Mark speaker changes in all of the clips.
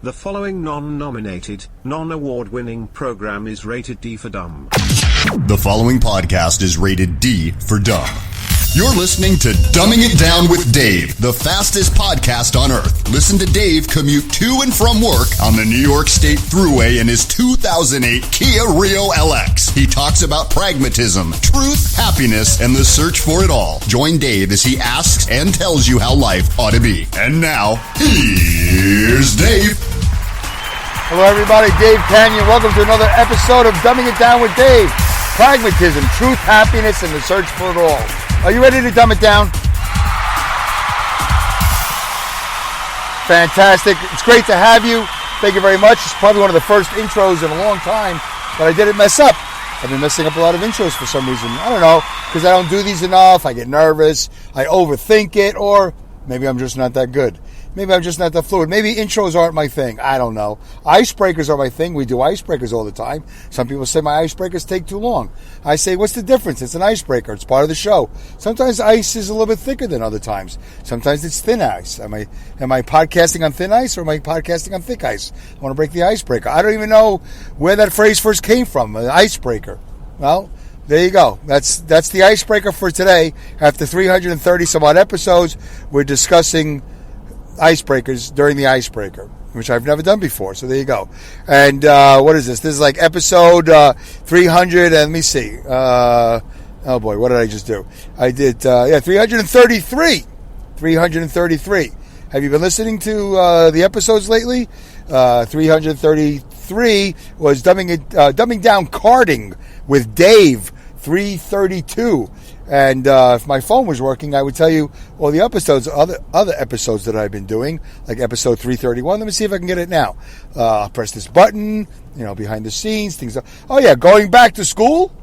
Speaker 1: The following non-nominated, non-award-winning program is rated D for dumb.
Speaker 2: The following podcast is rated D for dumb. You're listening to Dumbing It Down with Dave, the fastest podcast on earth. Listen to Dave commute to and from work on the New York State Thruway in his 2008 Kia Rio LX. He talks about pragmatism, truth, happiness, and the search for it all. Join Dave as he asks and tells you how life ought to be. And now, here's Dave.
Speaker 3: Hello everybody, Dave Canyon. Welcome to another episode of Dumbing It Down with Dave. Pragmatism, truth, happiness, and the search for it all. Are you ready to dumb it down? Fantastic. It's great to have you. Thank you very much. It's probably one of the first intros in a long time, but I didn't mess up. I've been messing up a lot of intros for some reason. I don't know, because I don't do these enough. I get nervous. I overthink it, or maybe I'm just not that good. Maybe I'm just not that fluid. Maybe intros aren't my thing. I don't know. Icebreakers are my thing. We do icebreakers all the time. Some people say my icebreakers take too long. I say, what's the difference? It's an icebreaker. It's part of the show. Sometimes ice is a little bit thicker than other times. Sometimes it's thin ice. Am I podcasting on thin ice or am I podcasting on thick ice? I want to break the icebreaker. I don't even know where that phrase first came from, an icebreaker. Well, there you go. That's the icebreaker for today. After 330 some odd episodes, we're discussing icebreakers during the icebreaker, which I've never done before. So there you go. And what is this? This is like episode 300. And let me see. Oh boy, what did I just do? I did 333. 333. Have you been listening to the episodes lately? 333 was dumbing down carding with Dave. 332. And if my phone was working, I would tell you all the episodes, other episodes that I've been doing, like episode 331. Let me see if I can get it now. I'll press this button, behind the scenes, things. Oh yeah, going back to school,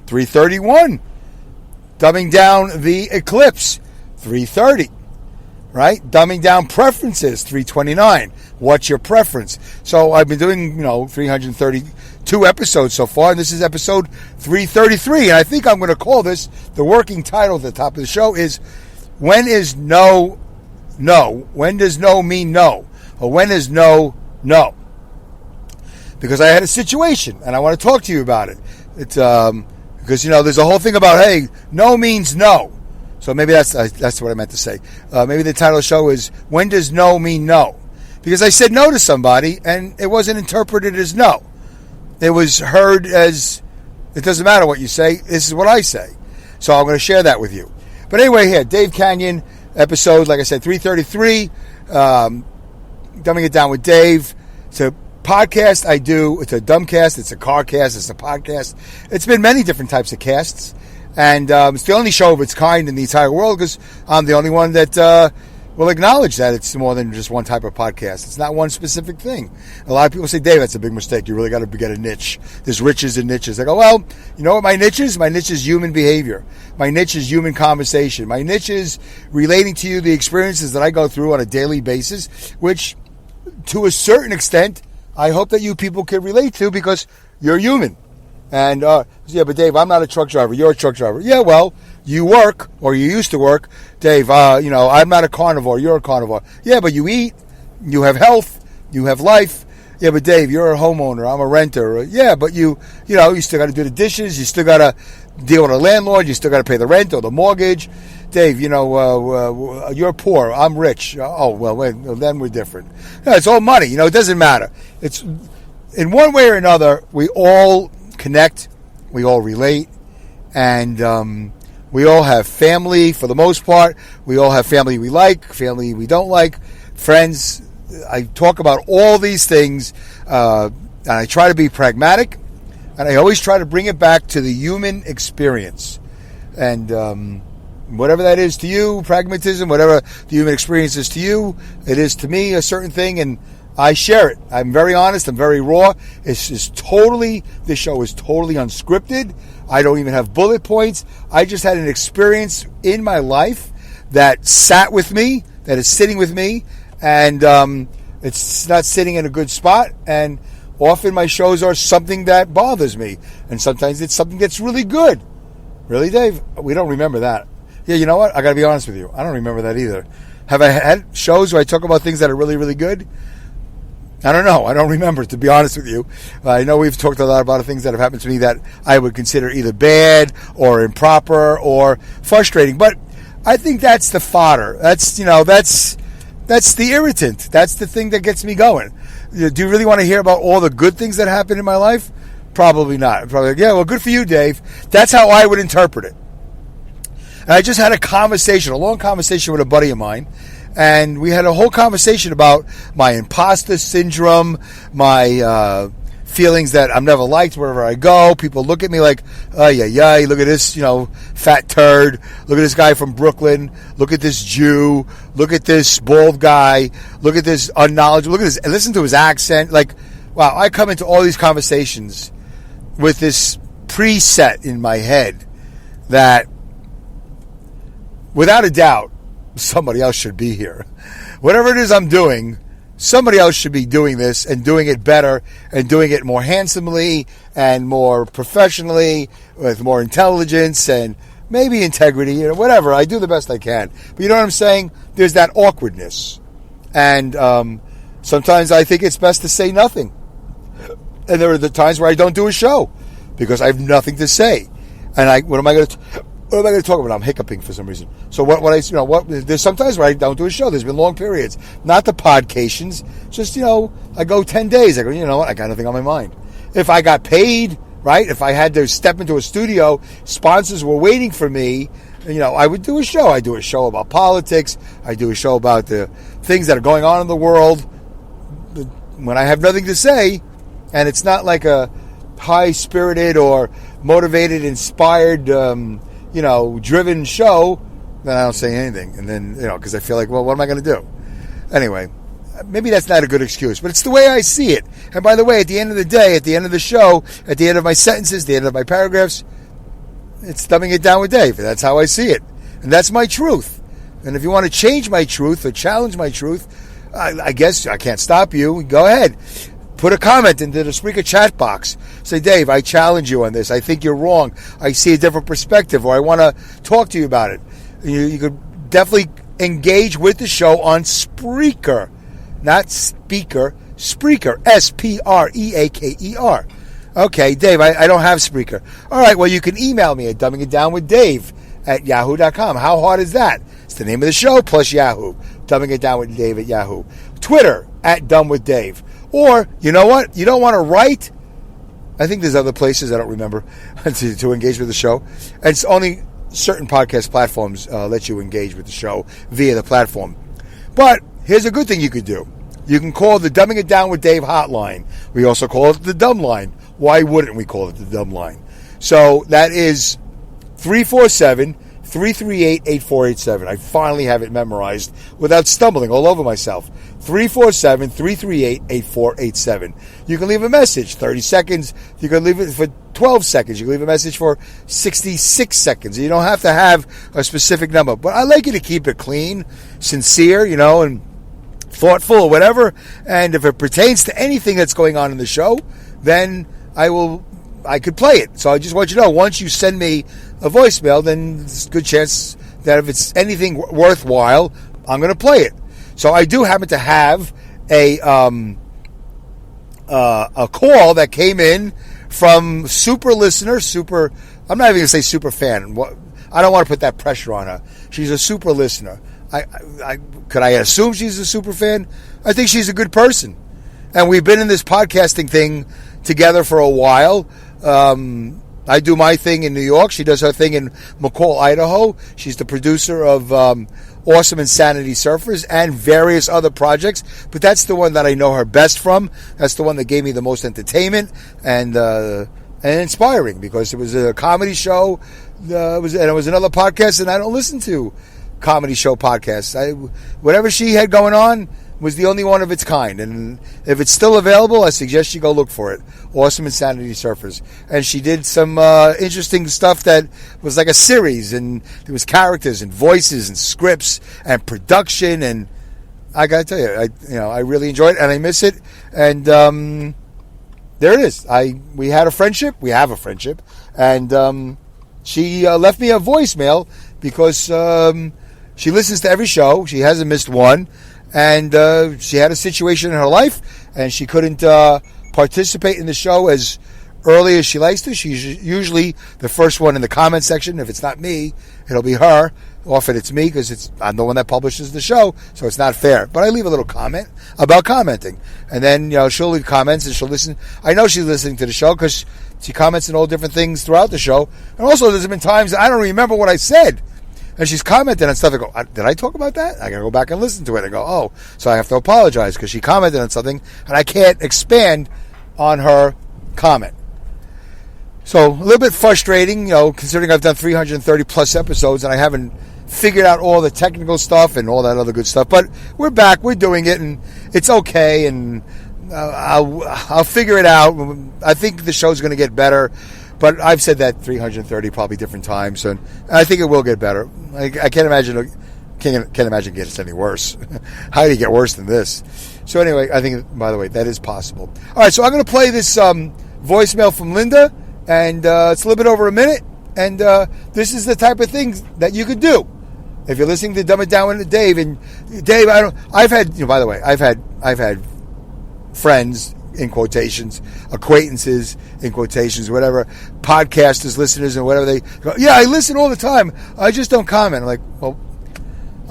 Speaker 3: 331. Dumbing down the eclipse, 330. Right? Dumbing down preferences, 329. What's your preference? So I've been doing, 332 episodes so far, and this is episode 333. And I think I'm going to call this, the working title at the top of the show is, when is no, no? When does no mean no? Or when is no, no? Because I had a situation, and I want to talk to you about it. It's because, there's a whole thing about, hey, no means no. So maybe that's what I meant to say. Maybe the title of the show is, when does no mean no? Because I said no to somebody, and it wasn't interpreted as no. It was heard as, it doesn't matter what you say, this is what I say. So I'm going to share that with you. But anyway, here, Dave Canyon, episode, like I said, 333, Dumbing It Down with Dave. It's a podcast I do. It's a dumbcast, it's a carcast, it's a podcast. It's been many different types of casts. And it's the only show of its kind in the entire world because I'm the only one that will acknowledge that it's more than just one type of podcast. It's not one specific thing. A lot of people say, Dave, that's a big mistake. You really got to get a niche. There's riches and niches. I go, well, you know what my niche is? My niche is human behavior. My niche is human conversation. My niche is relating to you the experiences that I go through on a daily basis, which to a certain extent, I hope that you people can relate to because you're human. And, yeah, but Dave, I'm not a truck driver. You're a truck driver. Yeah, well, you work, or you used to work. Dave, I'm not a carnivore. You're a carnivore. Yeah, but you eat. You have health. You have life. Yeah, but Dave, you're a homeowner. I'm a renter. Yeah, but you still got to do the dishes. You still got to deal with a landlord. You still got to pay the rent or the mortgage. Dave, you're poor. I'm rich. Oh, well, then we're different. No, it's all money. It doesn't matter. It's in one way or another, we all connect, we all relate, and we all have family for the most part. We all have family we like, family we don't like, friends. I talk about all these things, and I try to be pragmatic, and I always try to bring it back to the human experience. And whatever that is to you, pragmatism, whatever the human experience is to you, it is to me a certain thing, and I share it. I'm very honest. I'm very raw. This show is totally unscripted. I don't even have bullet points. I just had an experience in my life that sat with me, that is sitting with me, and it's not sitting in a good spot. And often my shows are something that bothers me, and sometimes it's something that's really good. Really, Dave? We don't remember that. Yeah, you know what? I got to be honest with you. I don't remember that either. Have I had shows where I talk about things that are really, really good? I don't know. I don't remember, to be honest with you. I know we've talked a lot about things that have happened to me that I would consider either bad or improper or frustrating. But I think that's the fodder. That's the irritant. That's the thing that gets me going. Do you really want to hear about all the good things that happened in my life? Probably not. Probably like, yeah, well, good for you, Dave. That's how I would interpret it. And I just had a long conversation with a buddy of mine. And we had a whole conversation about my imposter syndrome, my feelings that I'm never liked wherever I go. People look at me like, oh, yeah, look at this, fat turd. Look at this guy from Brooklyn. Look at this Jew. Look at this bald guy. Look at this unknowledgeable. Look at this. And listen to his accent. Like, wow, I come into all these conversations with this preset in my head that, without a doubt, somebody else should be here. Whatever it is I'm doing, somebody else should be doing this and doing it better and doing it more handsomely and more professionally with more intelligence and maybe integrity, whatever. I do the best I can. But you know what I'm saying? There's that awkwardness. And sometimes I think it's best to say nothing. And there are the times where I don't do a show because I have nothing to say. And what am I going to talk about? I'm hiccuping for some reason. So there's sometimes where I don't do a show. There's been long periods. Not the podcations. Just, I go 10 days. I go, you know what? I got nothing on my mind. If I got paid, right? If I had to step into a studio, sponsors were waiting for me, I would do a show. I do a show about politics. I do a show about the things that are going on in the world. When I have nothing to say, and it's not like a high-spirited or motivated, inspired, driven show, then I don't say anything. And then, because I feel like, well, what am I going to do? Anyway, maybe that's not a good excuse, but it's the way I see it. And by the way, at the end of the day, at the end of the show, at the end of my sentences, the end of my paragraphs, it's dumbing it down with Dave. That's how I see it. And that's my truth. And if you want to change my truth or challenge my truth, I guess I can't stop you. Go ahead. Put a comment into the Spreaker chat box. Say, Dave, I challenge you on this. I think you're wrong. I see a different perspective, or I want to talk to you about it. You could definitely engage with the show on Spreaker. Not Speaker, Spreaker. Spreaker. Okay, Dave, I don't have Spreaker. All right, well, you can email me at dumbingitdownwithdave@yahoo.com. How hard is that? It's the name of the show plus Yahoo. Dumbing It Down with Dave at Yahoo. Twitter @DumbWithDave. Or, you know what? You don't want to write? I think there's other places, I don't remember, to engage with the show. And it's only certain podcast platforms let you engage with the show via the platform. But here's a good thing you could do. You can call the Dumbing It Down with Dave hotline. We also call it the Dumb Line. Why wouldn't we call it the Dumb Line? So that is 347-338-8487. I finally have it memorized without stumbling all over myself. 347-338-8487. You can leave a message, 30 seconds. You can leave it for 12 seconds. You can leave a message for 66 seconds. You don't have to have a specific number. But I like you to keep it clean, sincere, and thoughtful or whatever. And if it pertains to anything that's going on in the show, then I could play it. So I just want you to know, once you send me a voicemail, then there's a good chance that if it's anything worthwhile, I'm going to play it. So I do happen to have a call that came in from super listener, I'm not even going to say super fan. I don't want to put that pressure on her. She's a super listener. Could I assume she's a super fan? I think she's a good person. And we've been in this podcasting thing together for a while. I do my thing in New York. She does her thing in McCall, Idaho. She's the producer of Awesome Insanity Surfers and various other projects. But that's the one that I know her best from. That's the one that gave me the most entertainment and inspiring, because it was a comedy show. It was another podcast, and I don't listen to comedy show podcasts. Whatever she had going on was the only one of its kind. And if it's still available, I suggest you go look for it. Awesome Insanity Surfers. And she did some interesting stuff that was like a series, and there was characters and voices and scripts and production, and I gotta tell you, I really enjoyed it and I miss it. And there it is. We had a friendship. We have a friendship. And she left me a voicemail because she listens to every show. She hasn't missed one. And she had a situation in her life, and she couldn't participate in the show as early as she likes to. She's usually the first one in the comment section. If it's not me, it'll be her. Often it's me because I'm the one that publishes the show, so it's not fair. But I leave a little comment about commenting. And then, she'll leave comments and she'll listen. I know she's listening to the show because she comments on all different things throughout the show. And also there's been times that I don't remember what I said. And she's commenting on stuff. I go, did I talk about that? I got to go back and listen to it. I go, oh, so I have to apologize because she commented on something and I can't expand on her comment. So a little bit frustrating, considering I've done 330 plus episodes and I haven't figured out all the technical stuff and all that other good stuff. But we're back, we're doing it, and it's okay. And I'll figure it out. I think the show's going to get better, but I've said that 330 probably different times, and I think it will get better. I can't imagine getting any worse. How do you get worse than this? So anyway, I think, by the way, that is possible. All right, so I'm going to play this voicemail from Linda. And it's a little bit over a minute, and this is the type of things that you could do if you're listening to Dumb It Down with Dave. And Dave, I've had, by the way, I've had friends in quotations, acquaintances in quotations, whatever, podcasters, listeners, and whatever they go. Yeah, I listen all the time. I just don't comment. I'm like, well,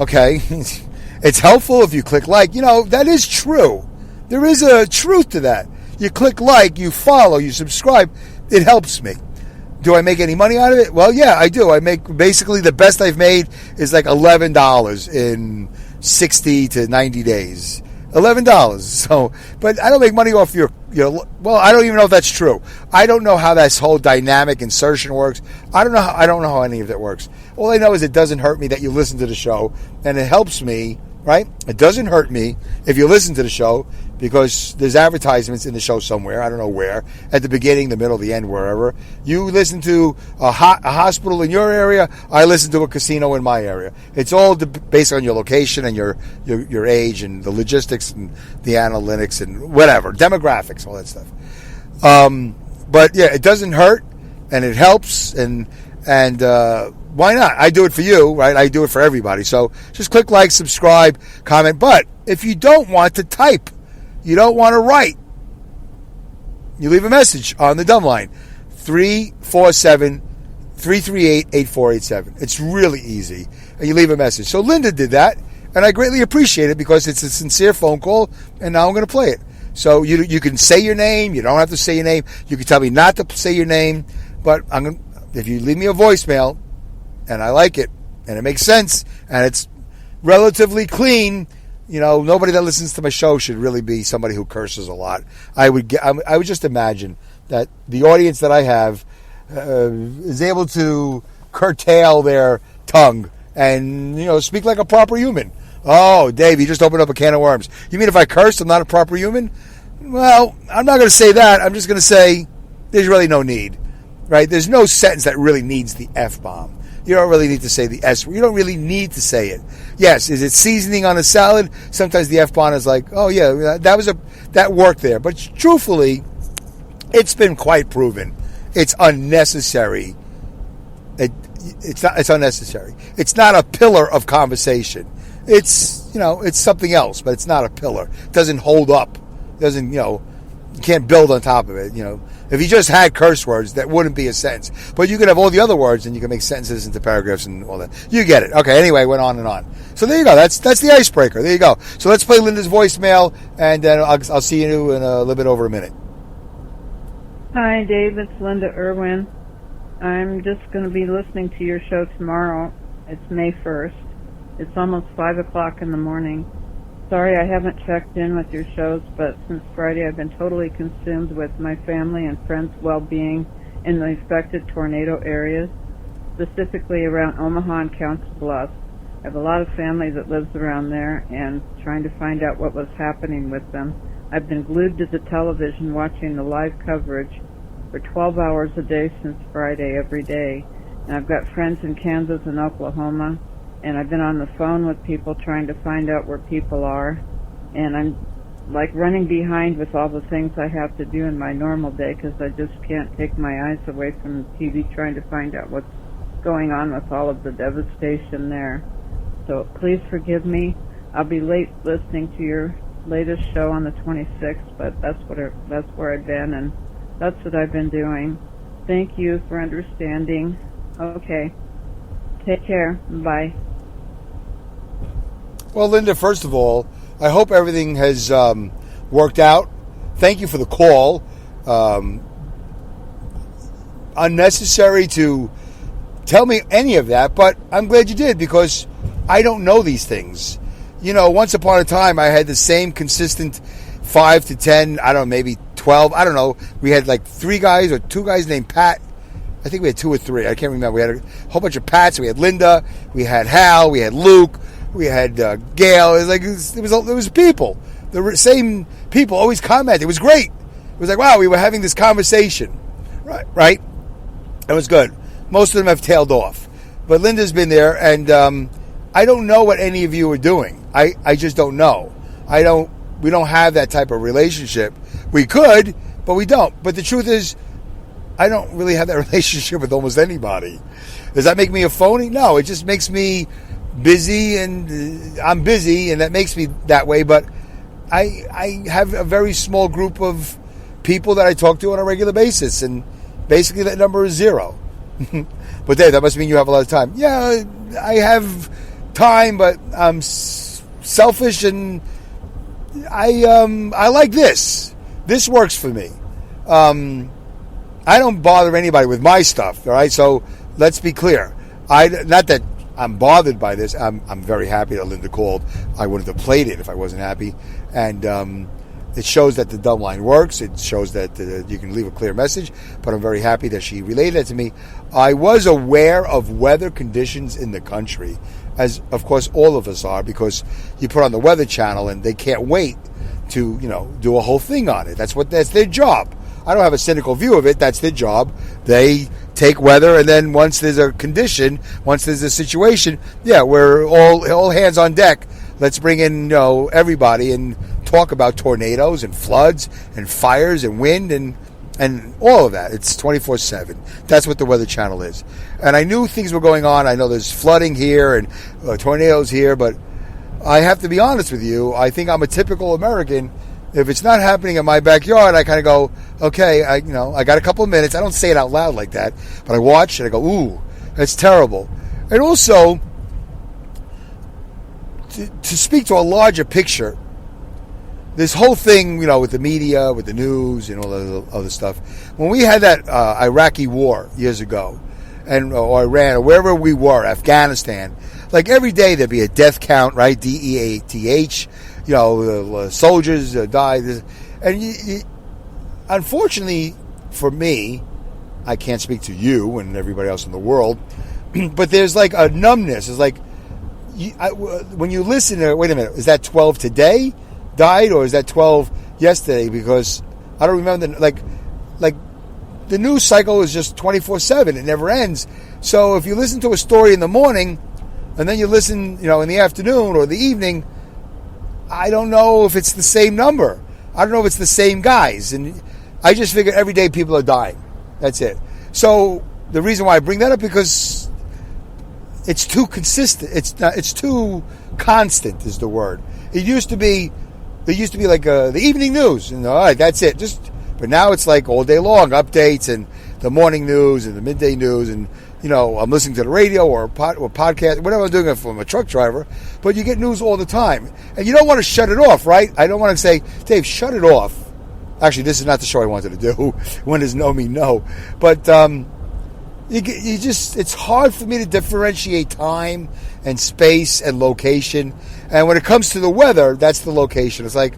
Speaker 3: okay, it's helpful if you click like. That is true. There is a truth to that. You click like, you follow, you subscribe. It helps me. Do I make any money out of it? Well, yeah, I do. I make basically the best I've made is like $11 in 60 to 90 days. $11. So, but I don't make money off your well, I don't even know if that's true. I don't know how this whole dynamic insertion works. I don't know how any of that works. All I know is it doesn't hurt me that you listen to the show, and it helps me, right? It doesn't hurt me if you listen to the show because there's advertisements in the show somewhere. I don't know where. At the beginning, the middle, the end, wherever. You listen to a hospital in your area. I listen to a casino in my area. It's all based on your location and your age and the logistics and the analytics and whatever, demographics, all that stuff. But yeah, it doesn't hurt and it helps and why not? I do it for you, right? I do it for everybody. So just click like, subscribe, comment. But if you don't want to type, you don't want to write, you leave a message on the dumb line, 347-338-8487. It's really easy. And you leave a message. So Linda did that, and I greatly appreciate it because it's a sincere phone call, and now I'm going to play it. So you can say your name. You don't have to say your name. You can tell me not to say your name. But if you leave me a voicemail, and I like it, and it makes sense, and it's relatively clean, nobody that listens to my show should really be somebody who curses a lot. I would just imagine that the audience that I have is able to curtail their tongue and, speak like a proper human. Oh, Dave, you just opened up a can of worms. You mean if I curse, I'm not a proper human? Well, I'm not going to say that. I'm just going to say there's really no need, right? There's no sentence that really needs the F-bomb. You don't really need to say the S word. You don't really need to say it. Yes, is it seasoning on a salad? Sometimes the F-bomb is like, oh yeah, that worked there. But truthfully, it's been quite proven. It's unnecessary. It's unnecessary. It's not a pillar of conversation. It's something else, but it's not a pillar. It doesn't hold up. It doesn't, you can't build on top of it, If you just had curse words, that wouldn't be a sentence. But you could have all the other words, and you can make sentences into paragraphs and all that. You get it. Okay, anyway, went on and on. So there you go. That's the icebreaker. There you go. So let's play Linda's voicemail, and then I'll see you in a little bit over a minute.
Speaker 4: Hi, Dave. It's Linda Irwin. I'm just going to be listening to your show tomorrow. It's May 1st. It's almost 5 o'clock in the morning. Sorry I haven't checked in with your shows, but since Friday I've been totally consumed with my family and friends' well-being in the affected tornado areas, specifically around Omaha and Council Bluffs. I have a lot of family that lives around there and trying to find out what was happening with them. I've been glued to the television watching the live coverage for 12 hours a day since Friday every day. And I've got friends in Kansas and Oklahoma, and I've been on the phone with people trying to find out where people are, and I'm like running behind with all the things I have to do in my normal day because I just can't take my eyes away from the TV trying to find out what's going on with all of the devastation there. So please forgive me. I'll be late listening to your latest show on the 26th, but that's where I've been, and that's what I've been doing. Thank you for understanding. Okay. Take care. Bye.
Speaker 3: Well, Linda, first of all, I hope everything has worked out. Thank you for the call. Unnecessary to tell me any of that, but I'm glad you did, because I don't know these things. You know, once upon a time, I had the same consistent 5 to 10, I don't know, maybe 12, I don't know. We had like 3 guys or 2 guys named Pat. I think we had 2 or 3. I can't remember. We had a whole bunch of Pats. We had Linda. We had Hal. We had Luke. We had Gail. It was people. The same people always commented. It was great. It was like, wow, we were having this conversation. Right? It was good. Most of them have tailed off. But Linda's been there, and I don't know what any of you are doing. I just don't know. We don't have that type of relationship. We could, but we don't. But the truth is, I don't really have that relationship with almost anybody. Does that make me a phony? No, it just makes me busy, and I'm busy, and that makes me that way. But I have a very small group of people that I talk to on a regular basis, and basically that number is 0. But Dave, that must mean you have a lot of time. Yeah, I have time, but I'm selfish, and I like this. This works for me. I don't bother anybody with my stuff, all right? So let's be clear. Not that I'm bothered by this. I'm very happy that Linda called. I wouldn't have played it if I wasn't happy. And it shows that the dumb line works. It shows that you can leave a clear message. But I'm very happy that she relayed that to me. I was aware of weather conditions in the country, as of course all of us are, because you put on the Weather Channel and they can't wait to do a whole thing on it. That's their job. I don't have a cynical view of it. That's their job. They take weather, and then once there's a condition, once there's a situation, yeah, we're all hands on deck. Let's bring in everybody and talk about tornadoes and floods and fires and wind and all of that. It's 24/7. That's what the Weather Channel is. And I knew things were going on. I know there's flooding here and tornadoes here, but I have to be honest with you. I think I'm a typical American. If it's not happening in my backyard, I kind of go, okay, I got a couple of minutes. I don't say it out loud like that, but I watch and I go, ooh, that's terrible. And also, to speak to a larger picture, this whole thing, with the media, with the news and all the other stuff. When we had that Iraqi war years ago, or Iran, or wherever we were, Afghanistan, like every day there'd be a death count, right? DEATH. Soldiers died. And unfortunately for me, I can't speak to you and everybody else in the world, but there's like a numbness. It's like, when you listen to, wait a minute, is that 12 today died, or is that 12 yesterday? Because I don't remember, like the news cycle is just 24/7. It never ends. So if you listen to a story in the morning, and then you listen, in the afternoon or the evening, I don't know if it's the same number. I don't know if it's the same guys. And I just figure every day people are dying. That's it. So the reason why I bring that up, because it's too consistent. It's too constant is the word. There used to be like the evening news, and all right, that's it. But now it's like all day long updates, and the morning news and the midday news, and I'm listening to the radio or podcast, whatever I'm doing if I'm a truck driver, but you get news all the time. And you don't want to shut it off, right? I don't want to say, Dave, shut it off. Actually, this is not the show I wanted to do. When does know me know? But it's hard for me to differentiate time and space and location. And when it comes to the weather, that's the location. It's like,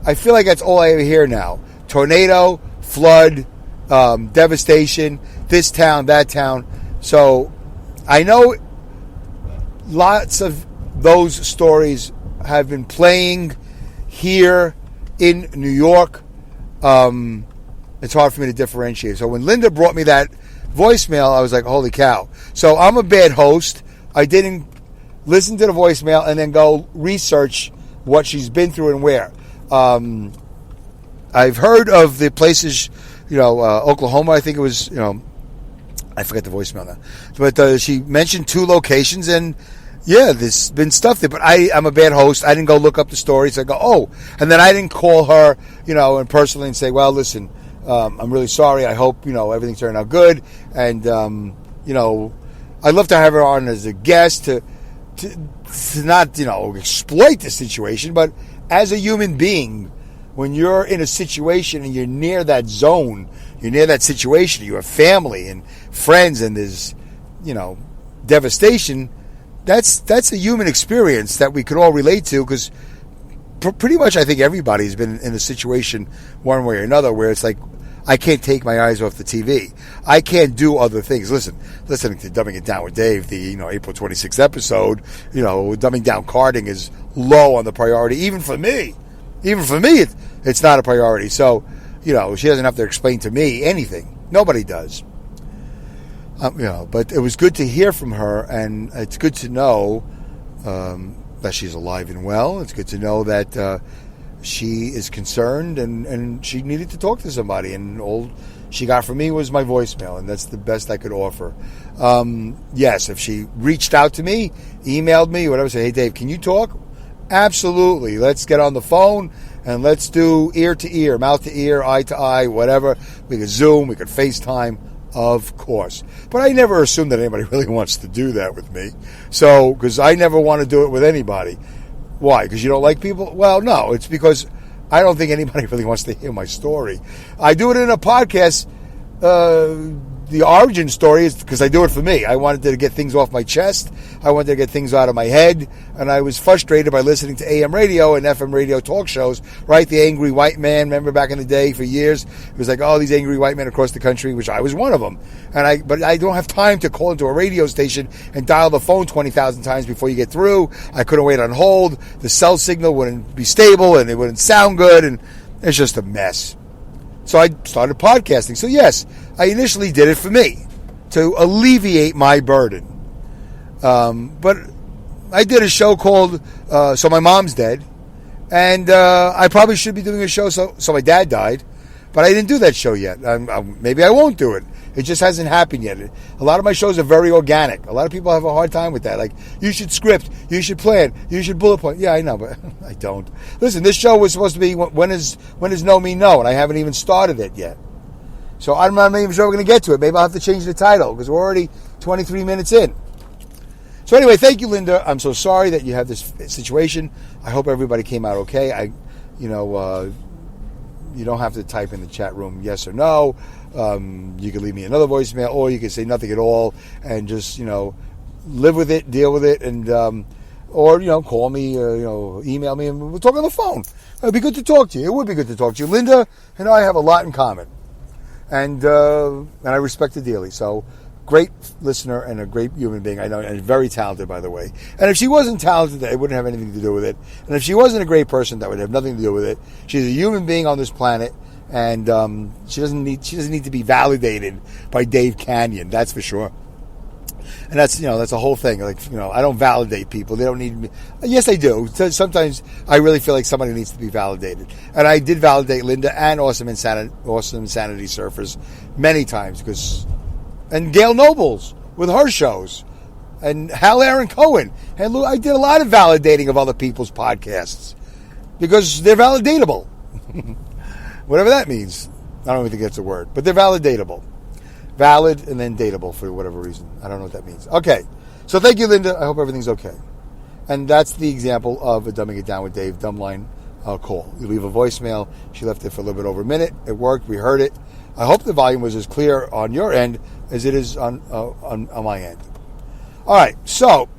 Speaker 3: I feel like that's all I ever hear now. Tornado, flood, devastation, this town, that town. So I know lots of those stories have been playing here in New York. It's hard for me to differentiate. So when Linda brought me that voicemail, I was like, holy cow. So I'm a bad host. I didn't listen to the voicemail and then go research what she's been through and where. I've heard of the places, Oklahoma, I think it was, I forget the voicemail now. But she mentioned 2 locations, and Yeah, there's been stuff there, but I'm a bad host. I didn't go look up the stories. I go, oh, and then I didn't call her, and personally and say, well, listen, I'm really sorry. I hope, everything turned out good. And, I'd love to have her on as a guest to not, exploit the situation, but as a human being, when you're in a situation and you're near that zone, you're near that situation, you have family and friends and there's, devastation, that's a human experience that we could all relate to, because pretty much I think everybody's been in a situation one way or another where it's like, I can't take my eyes off the TV. I can't do other things. Listening to Dumbing It Down with Dave, the April 26th episode, dumbing down carding is low on the priority, even for me. Even for me, it's not a priority. So, she doesn't have to explain to me anything. Nobody does. But it was good to hear from her, and it's good to know that she's alive and well. It's good to know that she is concerned and she needed to talk to somebody. And all she got from me was my voicemail, and that's the best I could offer. Yes, if she reached out to me, emailed me, whatever, say, hey, Dave, can you talk? Absolutely. Let's get on the phone and let's do ear to ear, mouth to ear, eye to eye, whatever. We could Zoom, we could FaceTime. Of course. But I never assume that anybody really wants to do that with me. So, because I never want to do it with anybody. Why? Because you don't like people? Well, no. It's because I don't think anybody really wants to hear my story. I do it in a podcast. The origin story is because I do it for me. I wanted to get things off my chest. I wanted to get things out of my head. And I was frustrated by listening to AM radio and FM radio talk shows, right? The angry white man, remember back in the day for years? It was like, oh, these angry white men across the country, which I was one of them. But I don't have time to call into a radio station and dial the phone 20,000 times before you get through. I couldn't wait on hold. The cell signal wouldn't be stable and it wouldn't sound good. And it's just a mess. So I started podcasting. So yes, I initially did it for me, to alleviate my burden. But I did a show called So My Mom's Dead. And I probably should be doing a show So My Dad Died. But I didn't do that show yet. Maybe I won't do it. It just hasn't happened yet. A lot of my shows are very organic. A lot of people have a hard time with that. Like, you should script, you should plan, you should bullet point. Yeah, I know, but I don't. Listen, this show was supposed to be When is No Me No, and I haven't even started it yet. So I'm not even sure we're going to get to it. Maybe I'll have to change the title because we're already 23 minutes in. So anyway, thank you, Linda. I'm so sorry that you have this situation. I hope everybody came out okay. You don't have to type in the chat room yes or no. You can leave me another voicemail, or you can say nothing at all and just, live with it, deal with it, and or call me, email me, and we'll talk on the phone. It'd be good to talk to you. It would be good to talk to you. Linda and I have a lot in common, and I respect her dearly. So, great listener and a great human being. I know, and very talented, by the way. And if she wasn't talented, it wouldn't have anything to do with it. And if she wasn't a great person, that would have nothing to do with it. She's a human being on this planet, and she doesn't need to be validated by Dave Canyon. That's for sure. And that's a whole thing. Like, I don't validate people. They don't need me. Yes, I do. Sometimes I really feel like somebody needs to be validated. And I did validate Linda and Awesome Insanity Surfers many times and Gail Nobles with her shows, and Hal Aaron Cohen. And I did a lot of validating of other people's podcasts because they're validatable. Whatever that means. I don't even think that's a word, but they're validatable. Valid and then dateable for whatever reason. I don't know what that means. Okay. So thank you, Linda. I hope everything's okay. And that's the example of a Dumbing It Down with Dave dumbline call. You leave a voicemail. She left it for a little bit over a minute. It worked. We heard it. I hope the volume was as clear on your end as it is on my end. All right. So,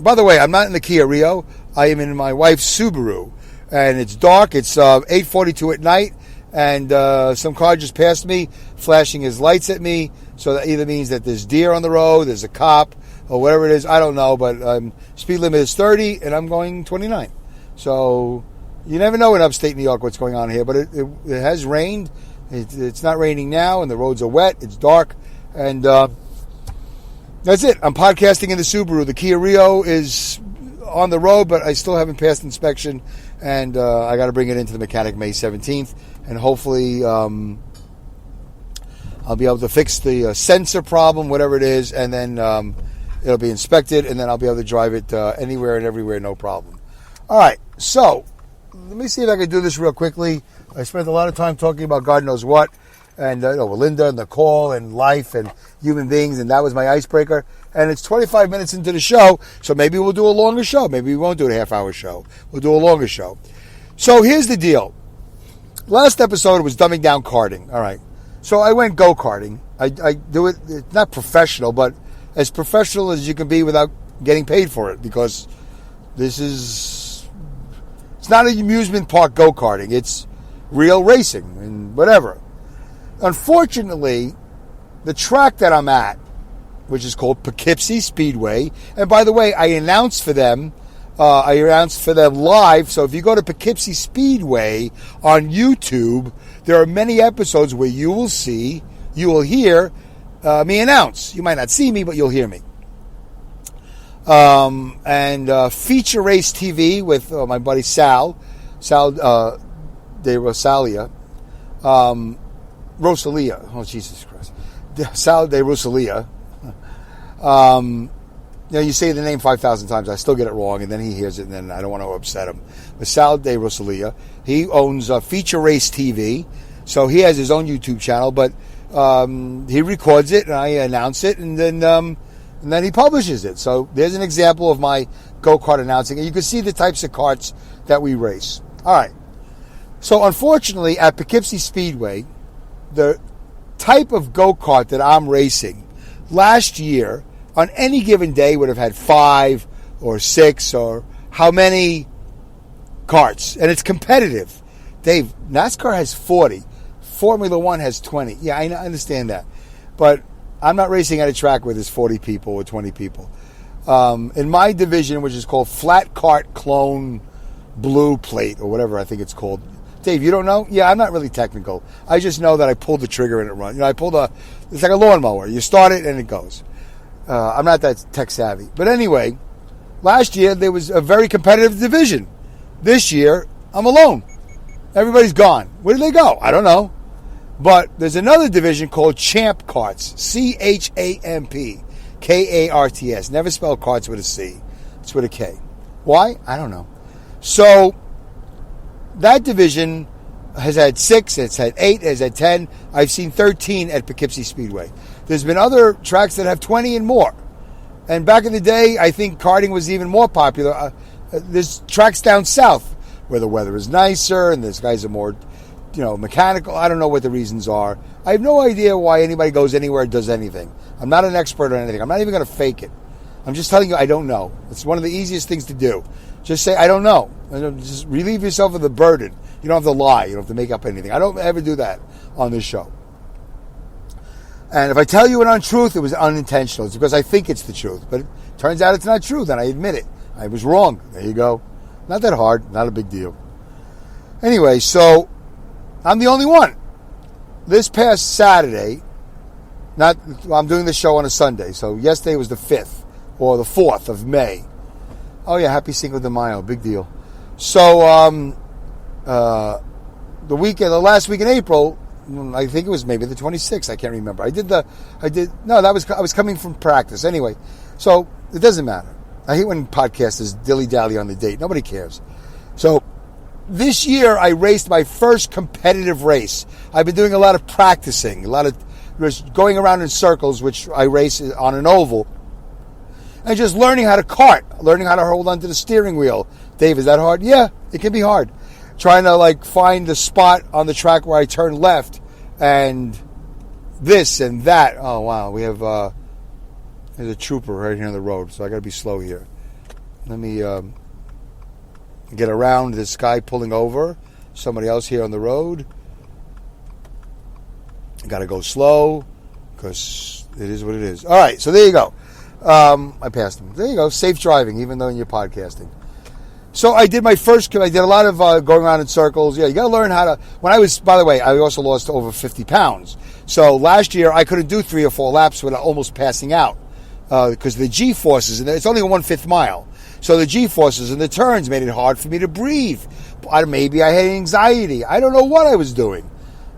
Speaker 3: by the way, I'm not in the Kia Rio. I am in my wife's Subaru. And it's dark. It's 8:42 at night. And some car just passed me, flashing his lights at me. So that either means that there's deer on the road, there's a cop, or whatever it is. I don't know. But speed limit is 30, and I'm going 29. So you never know in upstate New York what's going on here. But it has rained. It's not raining now, and the roads are wet. It's dark. And that's it. I'm podcasting in the Subaru. The Kia Rio is on the road, but I still haven't passed inspection. And I got to bring it into the mechanic May 17th. And hopefully I'll be able to fix the sensor problem, whatever it is. And then It'll be inspected, and then I'll be able to drive it anywhere and everywhere, no problem. All right, so let me see if I can do this real quickly. I spent a lot of time talking about God knows what, and Linda and the call and life and human beings, and that was my icebreaker. And it's 25 minutes into the show, so maybe we'll do a longer show. Maybe we won't do a half-hour show. We'll do a longer show. So here's the deal. Last episode was dumbing down karting. All right. So I went go-karting. I do it, it's not professional, but as professional as you can be without getting paid for it, because it's not an amusement park go-karting. It's real racing and whatever. Unfortunately, the track that I'm at, which is called Poughkeepsie Speedway, and by the way, I announced for them live, so if you go to Poughkeepsie Speedway on YouTube, there are many episodes where you will hear me announce. You might not see me, but you'll hear me. And Feature Race TV with my buddy Sal de Rosalia, Rosalia, oh Jesus Christ, Sal de Rosalia. You say the name 5,000 times, I still get it wrong, and then he hears it, and then I don't want to upset him. But Sal de Rosalia, he owns Feature Race TV, so he has his own YouTube channel, but he records it, and I announce it, and then he publishes it. So there's an example of my go-kart announcing, and you can see the types of karts that we race. All right. So unfortunately, at Poughkeepsie Speedway, the type of go-kart that I'm racing last year, on any given day, would have had 5 or 6 or how many karts. And it's competitive. Dave, NASCAR has 40. Formula One has 20. Yeah, I understand that. But I'm not racing at a track where there's 40 people or 20 people. In my division, which is called Flat Kart Clone Blue Plate, or whatever I think it's called. Dave, you don't know? Yeah, I'm not really technical. I just know that I pulled the trigger and it runs. It's like a lawnmower. You start it and it goes. I'm not that tech savvy. But anyway, last year there was a very competitive division. This year, I'm alone. Everybody's gone. Where did they go? I don't know. But there's another division called Champ Karts. CHAMP. KARTS. Never spell karts with a C. It's with a K. Why? I don't know. So, that division has had 6, it's had 8, it's had 10. I've seen 13 at Poughkeepsie Speedway. There's been other tracks that have 20 and more. And back in the day, I think karting was even more popular. There's tracks down south where the weather is nicer and these guys are more, mechanical. I don't know what the reasons are. I have no idea why anybody goes anywhere and does anything. I'm not an expert on anything. I'm not even going to fake it. I'm just telling you I don't know. It's one of the easiest things to do. Just say, I don't know. Just relieve yourself of the burden. You don't have to lie. You don't have to make up anything. I don't ever do that on this show. And if I tell you an untruth, it was unintentional. It's because I think it's the truth. But it turns out it's not true. Then I admit it. I was wrong. There you go. Not that hard. Not a big deal. Anyway, so I'm the only one. This past Saturday, I'm doing the show on a Sunday. So yesterday was the 5th or the 4th of May. Oh, yeah, happy Cinco de Mayo. Big deal. So the last week in April, I think it was maybe the 26th. I can't remember. I was coming from practice. Anyway, so it doesn't matter. I hate when podcasters dilly-dally on the date. Nobody cares. So this year I raced my first competitive race. I've been doing a lot of practicing, a lot of going around in circles, which I race on an oval, and just learning how to kart, learning how to hold onto the steering wheel. Dave, is that hard? Yeah, it can be hard. Trying to find the spot on the track where I turn left and this and that. Oh, wow. We have, there's a trooper right here on the road, so I got to be slow here. Let me get around this guy pulling over. Somebody else here on the road. I got to go slow because it is what it is. All right, so there you go. I passed him. There you go. Safe driving, even though you're podcasting. So I did a lot of going around in circles. Yeah, you got to learn how to. By the way, I also lost over 50 pounds. So last year I couldn't do 3 or 4 laps without almost passing out because the G-forces, and it's only a 1/5 mile. So the G-forces and the turns made it hard for me to breathe. Maybe I had anxiety. I don't know what I was doing.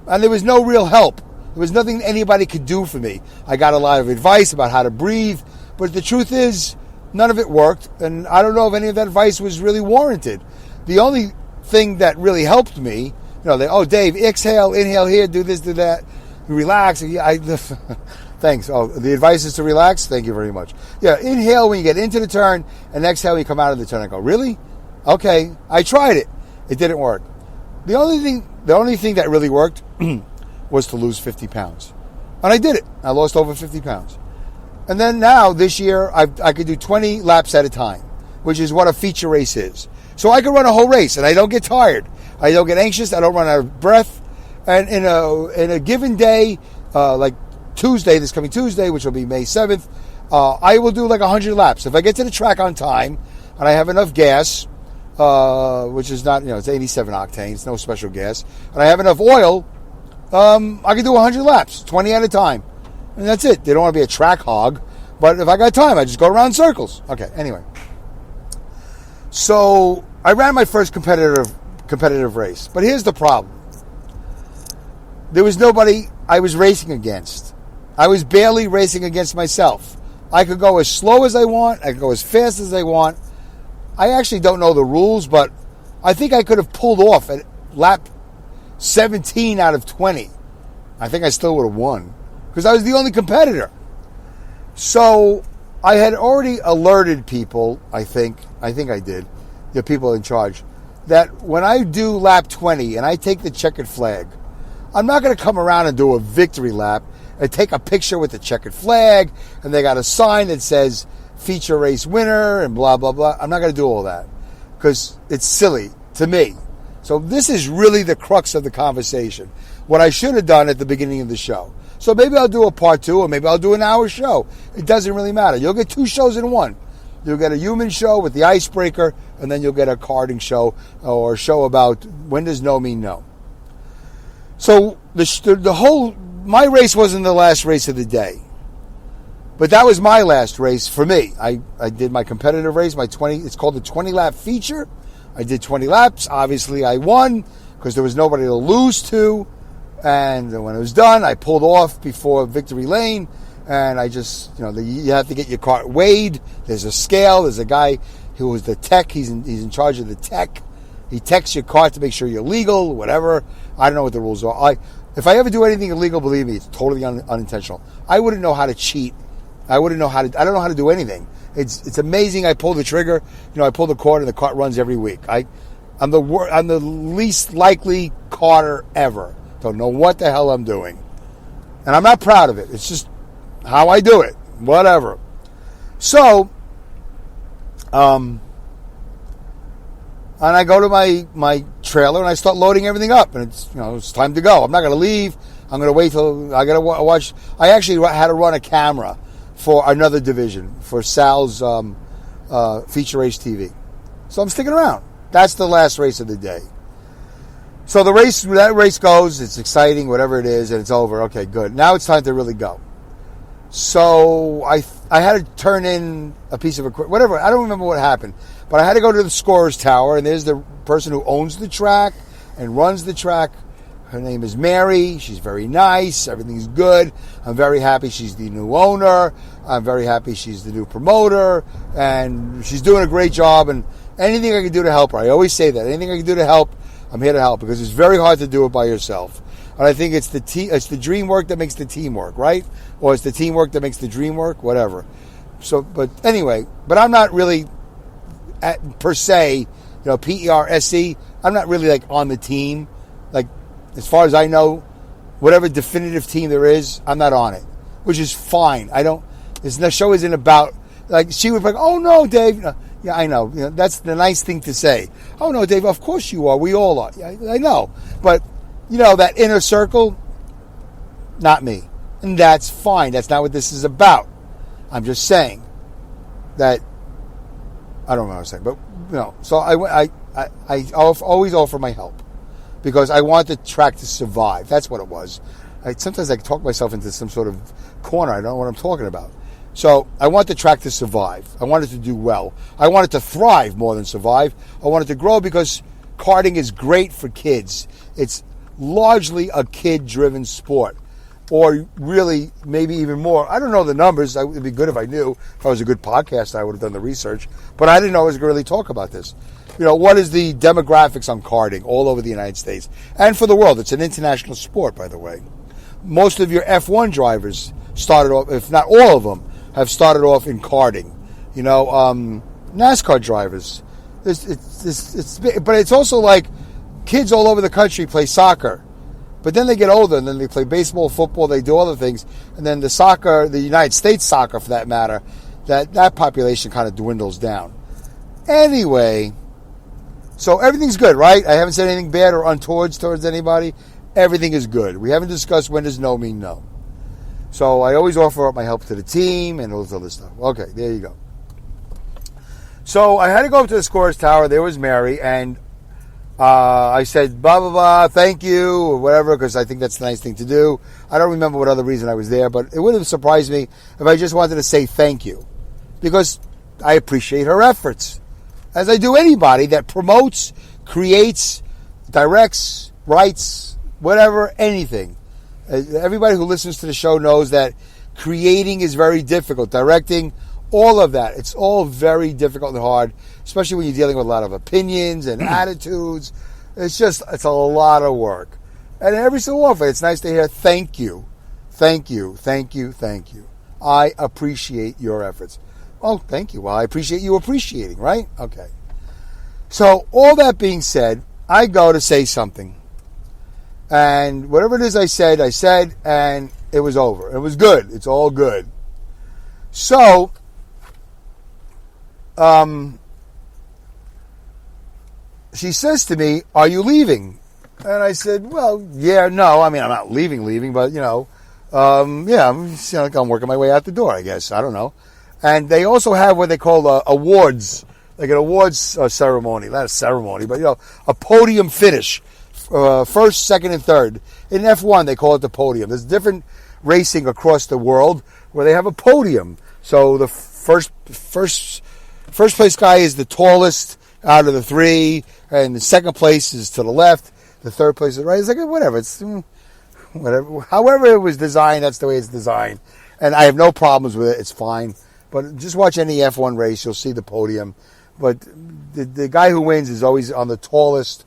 Speaker 3: And there was no real help. There was nothing anybody could do for me. I got a lot of advice about how to breathe, But the truth is, none of it worked, and I don't know if any of that advice was really warranted. The only thing that really helped me, Dave, exhale, inhale here, do this, do that, relax. Thanks. Oh, the advice is to relax? Thank you very much. Yeah, inhale when you get into the turn, and exhale when you come out of the turn. I go, really? Okay, I tried it. It didn't work. The only thing that really worked was to lose 50 pounds. And I did it. I lost over 50 pounds. And then now, this year, I could do 20 laps at a time, which is what a feature race is. So I could run a whole race, and I don't get tired. I don't get anxious. I don't run out of breath. And in a given day, like Tuesday, this coming Tuesday, which will be May 7th, I will do like 100 laps. If I get to the track on time, and I have enough gas, which is not, it's 87 octane, it's no special gas, and I have enough oil, I can do 100 laps, 20 at a time. And that's it. They don't want to be a track hog. But if I got time, I just go around in circles. Okay, anyway. So I ran my first competitive race. But here's the problem. There was nobody I was racing against. I was barely racing against myself. I could go as slow as I want. I could go as fast as I want. I actually don't know the rules, but I think I could have pulled off at lap 17 out of 20. I think I still would have won because I was the only competitor. So I had already alerted people, I think I did, the people in charge, that when I do lap 20 and I take the checkered flag, I'm not going to come around and do a victory lap and take a picture with the checkered flag and they got a sign that says feature race winner and blah, blah, blah. I'm not going to do all that because it's silly to me. So this is really the crux of the conversation. What I should have done at the beginning of the show. So maybe I'll do a part 2 or maybe I'll do an hour show. It doesn't really matter. You'll get 2 shows in one. You'll get a human show with the icebreaker and then you'll get a karting show or a show about when does no mean no. So my race wasn't the last race of the day. But that was my last race for me. I did my competitive race, it's called the 20 lap feature. I did 20 laps. Obviously, I won because there was nobody to lose to. And when it was done, I pulled off before victory lane. And I just, you have to get your cart weighed. There's a scale. There's a guy who was the tech. He's in charge of the tech. He texts your cart to make sure you're legal, whatever. I don't know what the rules are. If I ever do anything illegal, believe me, it's totally unintentional. I wouldn't know how to cheat. I don't know how to do anything. It's amazing. I pull the trigger. I pull the cord and the cart runs every week. I'm the least likely carter ever. Don't know what the hell I'm doing. And I'm not proud of it. It's just how I do it. Whatever. So, and I go to my trailer and I start loading everything up. And it's time to go. I'm not going to leave. I'm going to wait till I got to watch. I actually had to run a camera for another division, for Sal's feature race TV. So I'm sticking around. That's the last race of the day. So that race goes, it's exciting, whatever it is, and it's over. Okay, good. Now it's time to really go. So I had to turn in a piece of equipment, whatever. I don't remember what happened. But I had to go to the scorer's tower, and there's the person who owns the track and runs the track. Her name is Mary. She's very nice. Everything's good. I'm very happy she's the new owner. I'm very happy she's the new promoter. And she's doing a great job. And anything I can do to help her, I always say that. Anything I can do to help, I'm here to help. Because it's very hard to do it by yourself. And I think it's the dream work that makes the team work, right? Or it's the teamwork that makes the dream work, whatever. So, but anyway, I'm not really, per se, PERSE, I'm not really like on the team. Like, as far as I know, whatever definitive team there is, I'm not on it, which is fine. The show isn't about, like, she would be like, oh no, Dave. Yeah, I know. That's the nice thing to say. Oh no, Dave, of course you are. We all are. I know. But, that inner circle, not me. And that's fine. That's not what this is about. I'm just saying that, I don't know what I was saying, but, so I always offer my help. Because I want the track to survive. That's what it was. Sometimes I talk myself into some sort of corner. I don't know what I'm talking about. So I want the track to survive. I want it to do well. I want it to thrive more than survive. I want it to grow because karting is great for kids. It's largely a kid-driven sport. or really maybe even more. I don't know the numbers. It would be good if I knew. If I was a good podcast, I would have done the research. But I didn't know I was going to really talk about this. What is the demographics on karting all over the United States and for the world? It's an international sport, by the way. Most of your F1 drivers started off, if not all of them, have started off in karting. NASCAR drivers. But it's also like kids all over the country play soccer. But then they get older, and then they play baseball, football, they do other things. And then the soccer, the United States soccer for that matter, that population kind of dwindles down. Anyway, so everything's good, right? I haven't said anything bad or untoward towards anybody. Everything is good. We haven't discussed when does no mean no. So I always offer up my help to the team and all this other stuff. Okay, there you go. So I had to go up to the scores tower. There was Mary, and I said, blah, blah, blah, thank you, or whatever, because I think that's the nice thing to do. I don't remember what other reason I was there, but it would have surprised me if I just wanted to say thank you, because I appreciate her efforts, as I do anybody that promotes, creates, directs, writes, whatever, anything. Everybody who listens to the show knows that creating is very difficult. Directing, all of that. It's all very difficult and hard, especially when you're dealing with a lot of opinions and attitudes. It's a lot of work. And every so often, it's nice to hear thank you, thank you, thank you, thank you. I appreciate your efforts. Oh, thank you. Well, I appreciate you appreciating, right? Okay. So, all that being said, I go to say something. And whatever it is I said, and it was over. It was good. It's all good. So, she says to me, are you leaving? And I said, well, yeah, no. I mean, I'm not leaving, but, yeah, I'm working my way out the door, I guess. I don't know. And they also have what they call awards, like an awards ceremony. Not a ceremony, but, a podium finish. First, second, and third. In F1, they call it the podium. There's different racing across the world where they have a podium. So the first place guy is the tallest out of the three, and the second place is to the left. The third place is right. It's like whatever. It's whatever. However it was designed, that's the way it's designed, and I have no problems with it. It's fine. But just watch any F1 race, you'll see the podium. But the guy who wins is always on the tallest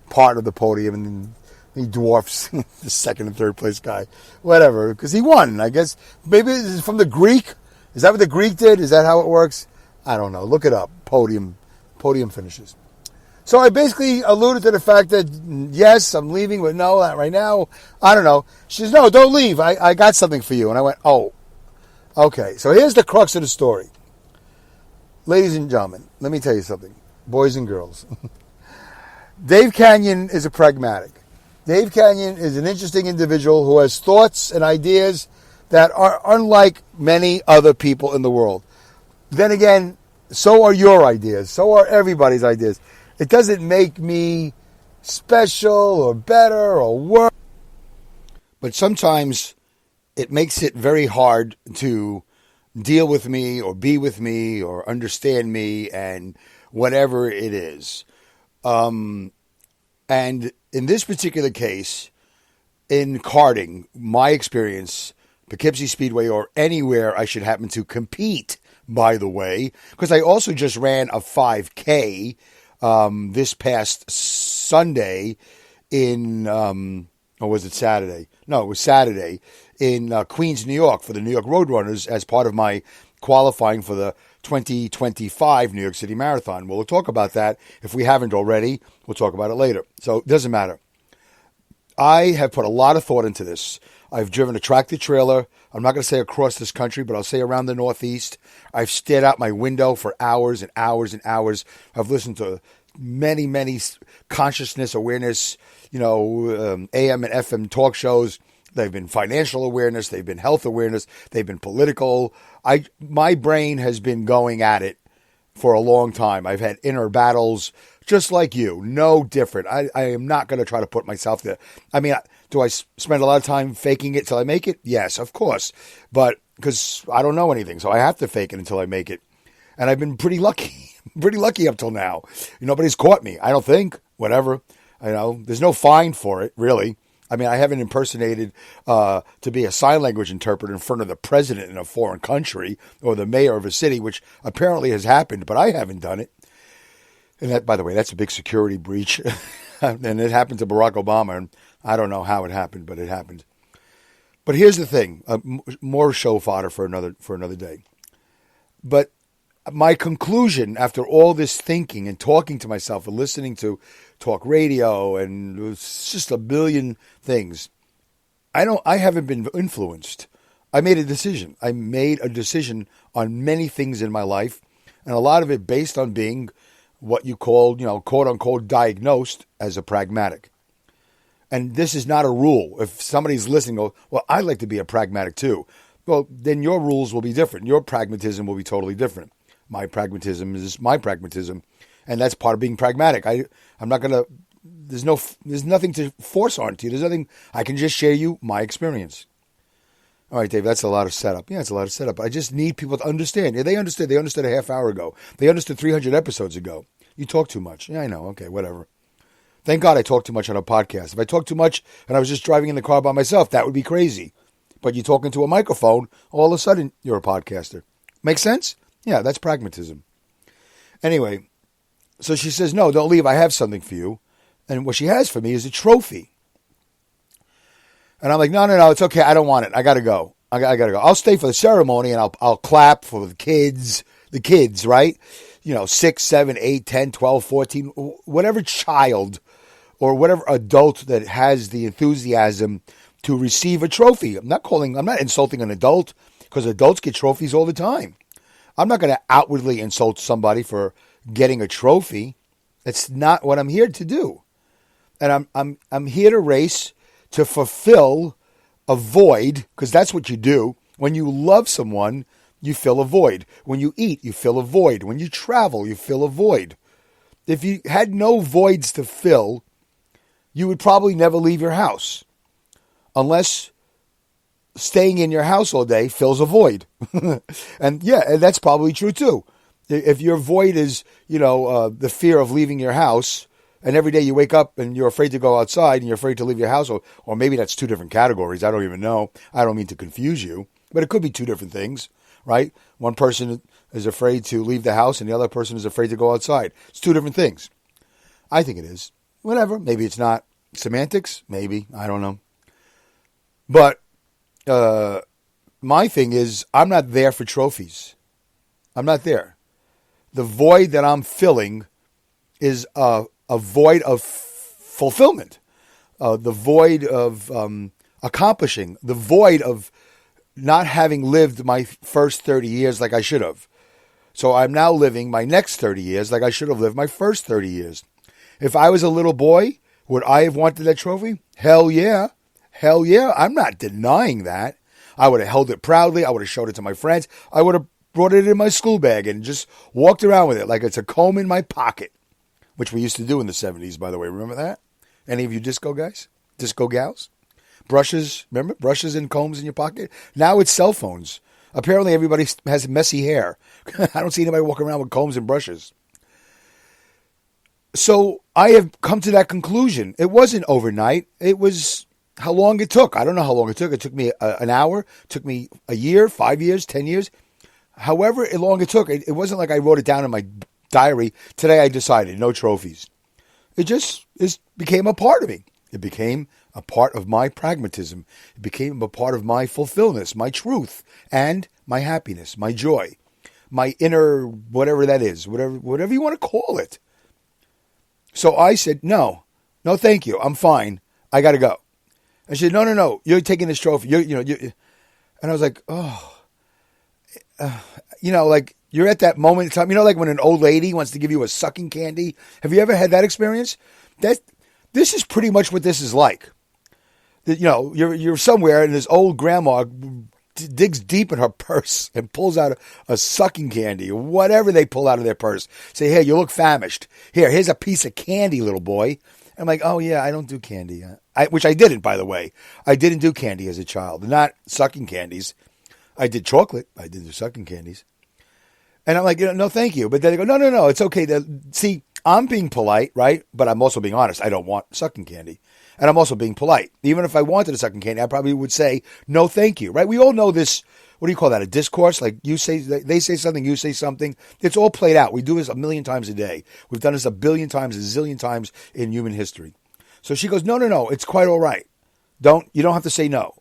Speaker 3: part of the podium, and he dwarfs the second and third place guy. Whatever, because he won, I guess. Maybe it's from the Greek. Is that what the Greek did? Is that how it works? I don't know. Look it up. Podium finishes. So I basically alluded to the fact that, yes, I'm leaving, but no, not right now. I don't know. She says, no, don't leave. I got something for you. And I went, oh, okay. So here's the crux of the story. Ladies and gentlemen, let me tell you something. Boys and girls. Dave Canyon is a pragmatic. Dave Canyon is an interesting individual who has thoughts and ideas that are unlike many other people in the world. Then again, so are your ideas. So are everybody's ideas. It doesn't make me special or better or worse. But sometimes it makes it very hard to deal with me or be with me or understand me and whatever it is. And in this particular case, in karting, my experience, Poughkeepsie Speedway or anywhere I should happen to compete, by the way, because I also just ran a 5K this past Sunday in, or was it Saturday? No, it was Saturday in Queens, New York for the New York Roadrunners as part of my qualifying for the 2025 New York City Marathon. We'll talk about that. If we haven't already, we'll talk about it later. So it doesn't matter. I have put a lot of thought into this. I've driven a tractor trailer. I'm not going to say across this country, but I'll say around the Northeast. I've stared out my window for hours and hours and hours. I've listened to many, many consciousness, awareness, AM and FM talk shows. They've been financial awareness. They've been health awareness. They've been political. My brain has been going at it for a long time. I've had inner battles just like you. No different. I am not going to try to put myself there. I mean, do I spend a lot of time faking it till I make it? Yes, of course. But because I don't know anything, so I have to fake it until I make it. And I've been pretty lucky. Pretty lucky up till now. Nobody's caught me. I don't think. Whatever. There's no fine for it, really. I mean, I haven't impersonated to be a sign language interpreter in front of the president in a foreign country or the mayor of a city, which apparently has happened, but I haven't done it. And that, by the way, that's a big security breach. And it happened to Barack Obama, and I don't know how it happened, but it happened. But here's the thing, more show fodder for another day. But my conclusion after all this thinking and talking to myself and listening to talk radio and it's just a billion things, I haven't been influenced. I made a decision. I made a decision on many things in my life, and a lot of it based on being what you call, quote unquote, diagnosed as a pragmatic. And this is not a rule. If somebody's listening, go, well, I'd like to be a pragmatic too. Well, then your rules will be different. Your pragmatism will be totally different. My pragmatism is my pragmatism, and that's part of being pragmatic. I'm not going to, there's nothing to force onto you. There's nothing, I can just share you my experience. All right, Dave, that's a lot of setup. Yeah, it's a lot of setup. I just need people to understand. Yeah, they understood. They understood a half hour ago. They understood 300 episodes ago. You talk too much. Yeah, I know. Okay, whatever. Thank God I talk too much on a podcast. If I talk too much and I was just driving in the car by myself, that would be crazy. But you talk into a microphone, all of a sudden you're a podcaster. Make sense? Yeah, that's pragmatism. Anyway, so she says, no, don't leave. I have something for you. And what she has for me is a trophy. And I'm like, no, it's okay. I don't want it. I got to go. I got to go. I'll stay for the ceremony and I'll clap for the kids, right? 6, 7, 8, 10, 12, 14, whatever child or whatever adult that has the enthusiasm to receive a trophy. I'm not insulting an adult because adults get trophies all the time. I'm not going to outwardly insult somebody for getting a trophy. That's not what I'm here to do. And I'm here to race to fulfill a void, because that's what you do. When you love someone, you fill a void. When you eat, you fill a void. When you travel, you fill a void. If you had no voids to fill, you would probably never leave your house. Unless staying in your house all day fills a void. And that's probably true too. If your void is, the fear of leaving your house, and every day you wake up and you're afraid to go outside and you're afraid to leave your house, or maybe that's two different categories. I don't even know. I don't mean to confuse you, but it could be two different things, right? One person is afraid to leave the house and the other person is afraid to go outside. It's two different things. I think it is. Whatever. Maybe it's not. Semantics? Maybe. I don't know. But my thing is, I'm not there for trophies. I'm not there. The void that I'm filling is a void of fulfillment, the void of accomplishing, the void of not having lived my first 30 years like I should have. So I'm now living my next 30 years like I should have lived my first 30 years. If I was a little boy, would I have wanted that trophy? Hell yeah. Hell yeah. I'm not denying that. I would have held it proudly. I would have showed it to my friends. I would have brought it in my school bag and just walked around with it like it's a comb in my pocket, which we used to do in the 70s, by the way. Remember that? Any of you disco guys? Disco gals? Brushes, remember? Brushes and combs in your pocket? Now it's cell phones. Apparently everybody has messy hair. I don't see anybody walking around with combs and brushes. So I have come to that conclusion. It wasn't overnight. It was how long it took. I don't know how long it took. It took me an hour. It took me a year, 5 years, 10 years. However long it took, it wasn't like I wrote it down in my diary. Today I decided no trophies. It just became a part of me. It became a part of my pragmatism. It became a part of my fulfillment, my truth, and my happiness, my joy, my inner whatever that is, whatever you want to call it. So I said, no, thank you. I'm fine. I got to go. And she said, no. You're taking this trophy. And I was like, like you're at that moment in time. Like when an old lady wants to give you a sucking candy. Have you ever had that experience? This is pretty much what this is like. You're somewhere and this old grandma digs deep in her purse and pulls out a sucking candy or whatever they pull out of their purse. Say, hey, you look famished. Here's a piece of candy, little boy. I'm like, oh yeah, I don't do candy. Which I didn't, by the way. I didn't do candy as a child, not sucking candies. I did chocolate. I did the sucking candies. And I'm like, no, thank you. But then they go, no, it's okay. See, I'm being polite, right? But I'm also being honest. I don't want sucking candy. And I'm also being polite. Even if I wanted a second candy, I probably would say, no, thank you, right? We all know this. What do you call that? A discourse? Like you say, they say something, you say something. It's all played out. We do this 1,000,000 times a day. We've done this 1,000,000,000 times, 1,000,000,000 times in human history. So she goes, no, it's quite all right. You don't have to say no,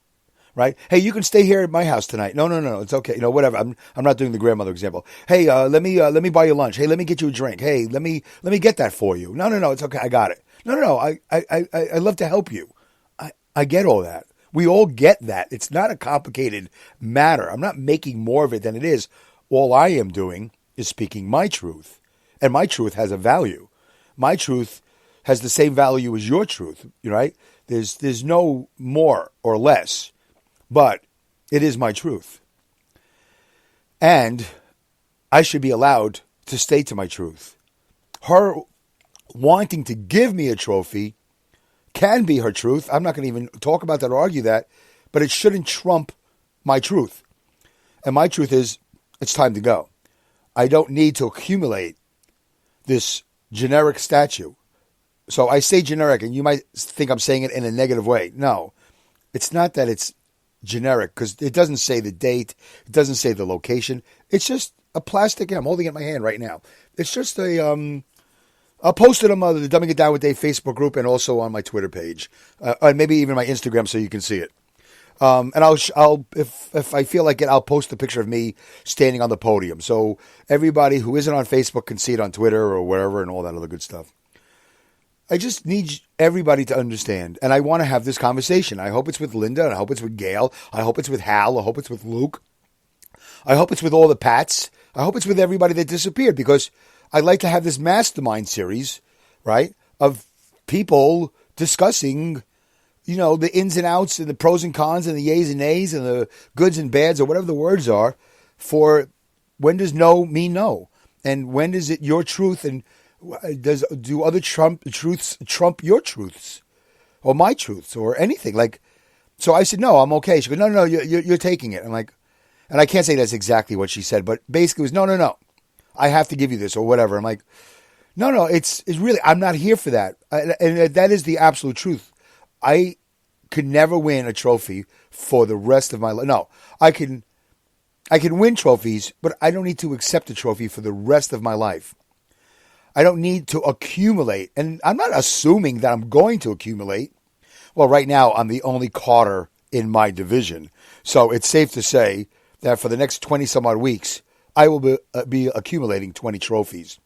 Speaker 3: right? Hey, you can stay here at my house tonight. No, it's okay. Whatever. I'm not doing the grandmother example. Hey, let me buy you lunch. Hey, let me get you a drink. Hey, let me get that for you. No, it's okay. I got it. No. I love to help you. I get all that. We all get that. It's not a complicated matter. I'm not making more of it than it is. All I am doing is speaking my truth. And my truth has a value. My truth has the same value as your truth, right? There's no more or less, but it is my truth. And I should be allowed to stay to my truth. Her wanting to give me a trophy can be her truth. I'm not going to even talk about that or argue that, but it shouldn't trump my truth. And my truth is, it's time to go. I don't need to accumulate this generic statue. So I say generic, and you might think I'm saying it in a negative way. No, it's not that it's generic, because it doesn't say the date. It doesn't say the location. It's just a plastic. I'm holding it in my hand right now. It's just a... I'll post it on the Dumbing It Down with Dave Facebook group and also on my Twitter page, and maybe even my Instagram so you can see it. And I'll if I feel like it, I'll post a picture of me standing on the podium so everybody who isn't on Facebook can see it on Twitter or wherever and all that other good stuff. I just need everybody to understand, and I want to have this conversation. I hope it's with Linda, and I hope it's with Gail. I hope it's with Hal. I hope it's with Luke. I hope it's with all the Pats. I hope it's with everybody that disappeared, because I'd like to have this mastermind series, right, of people discussing, the ins and outs and the pros and cons and the yays and nays and the goods and bads or whatever the words are for when does no mean no, and when is it your truth, and do other truths trump your truths or my truths or anything like. So I said, no, I'm okay. She goes, no, you're taking it. I'm like, and I can't say that's exactly what she said, but basically it was no. I have to give you this or whatever. I'm like, no, it's really, I'm not here for that. And that is the absolute truth. I could never win a trophy for the rest of my life. No, I can win trophies, but I don't need to accept a trophy for the rest of my life. I don't need to accumulate. And I'm not assuming that I'm going to accumulate. Well, right now I'm the only Carter in my division. So it's safe to say that for the next 20 some odd weeks, I will be accumulating 20 trophies,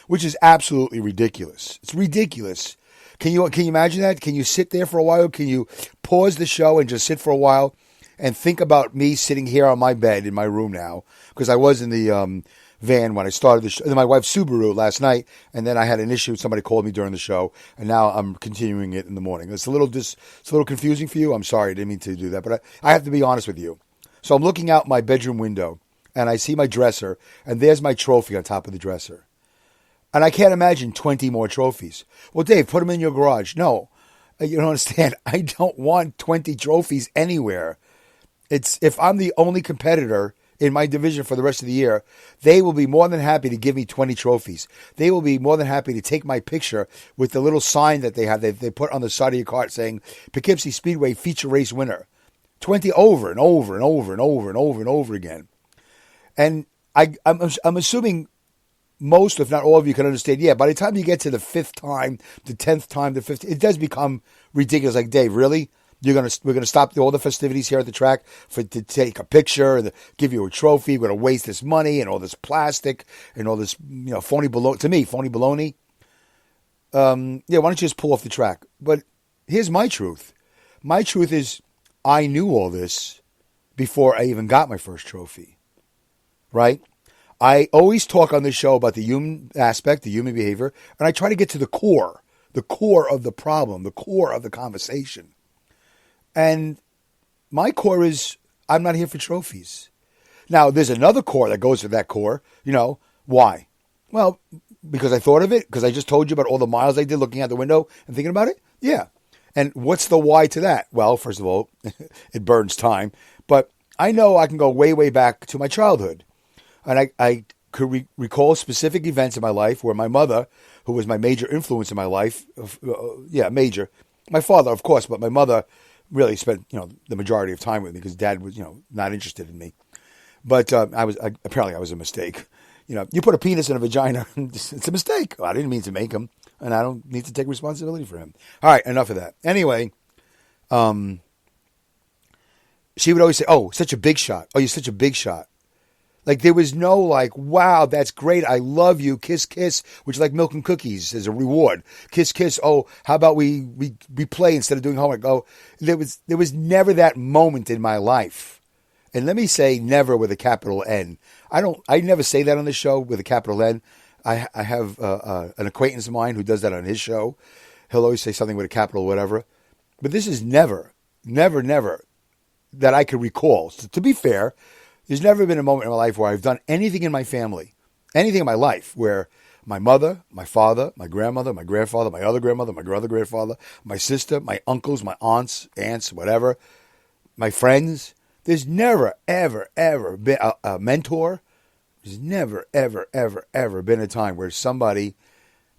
Speaker 3: which is absolutely ridiculous. It's ridiculous. Can you imagine that? Can you sit there for a while? Can you pause the show and just sit for a while and think about me sitting here on my bed in my room now? Because I was in the van when I started the show, my wife's Subaru last night, and then I had an issue. Somebody called me during the show, and now I'm continuing it in the morning. It's a little confusing for you. I'm sorry, I didn't mean to do that, but I have to be honest with you. So I'm looking out my bedroom window, and I see my dresser, and there's my trophy on top of the dresser. And I can't imagine 20 more trophies. Well, Dave, put them in your garage. No, you don't understand. I don't want 20 trophies anywhere. If I'm the only competitor in my division for the rest of the year, they will be more than happy to give me 20 trophies. They will be more than happy to take my picture with the little sign that they have. They put on the side of your cart saying, Poughkeepsie Speedway feature race winner. 20 over and over and over and over and over and over again. And I'm assuming most, if not all of you, can understand. Yeah, by the time you get to the 5th time, the 10th time, the 15th, it does become ridiculous. Like, Dave, really? We're gonna stop all the festivities here at the track to take a picture and give you a trophy. We're gonna waste this money and all this plastic and all this phony baloney. To me, phony baloney. Why don't you just pull off the track? But here's my truth. My truth is, I knew all this before I even got my first trophy. Right? I always talk on this show about the human aspect, the human behavior, and I try to get to the core of the problem, the core of the conversation. And my core is, I'm not here for trophies. Now, there's another core that goes with that core. Why? Well, because I thought of it, because I just told you about all the miles I did looking out the window and thinking about it. Yeah. And what's the why to that? Well, first of all, it burns time. But I know I can go way, way back to my childhood. And I could recall specific events in my life where my mother, who was my major influence in my life, major, My father, of course, but my mother really spent, the majority of time with me because Dad was, not interested in me. But apparently I was a mistake. You put a penis in a vagina, it's a mistake. I didn't mean to make him, and I don't need to take responsibility for him. All right, enough of that. Anyway, she would always say, "Oh, such a big shot. Oh, you're such a big shot." Like, there was no like, "Wow, that's great. I love you. Kiss, kiss," which is like milk and cookies as a reward. Kiss, kiss. Oh, how about we play instead of doing homework? Oh, there was never that moment in my life. And let me say never with a capital N. I never say that on the show with a capital N. I have an acquaintance of mine who does that on his show. He'll always say something with a capital whatever. But this is never that I could recall. So to be fair, there's never been a moment in my life where I've done anything in my family, anything in my life where my mother, my father, my grandmother, my grandfather, my other grandmother, my other grandfather, my sister, my uncles, my aunts, whatever, my friends. There's never, ever, ever been a mentor. There's never, ever, ever, ever been a time where somebody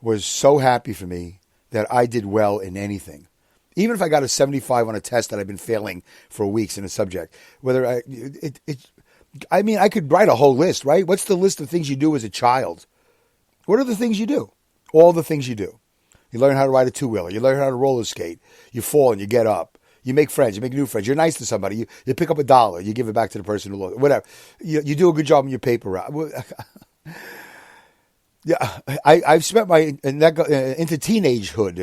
Speaker 3: was so happy for me that I did well in anything. Even if I got a 75 on a test that I've been failing for weeks in a subject, I could write a whole list, right? What's the list of things you do as a child? What are the things you do? All the things you do. You learn how to ride a two-wheeler. You learn how to roller skate. You fall and you get up. You make friends. You make new friends. You're nice to somebody. You pick up $1. You give it back to the person who lost. Whatever. You do a good job in your paper route. Yeah, I've spent my into teenagehood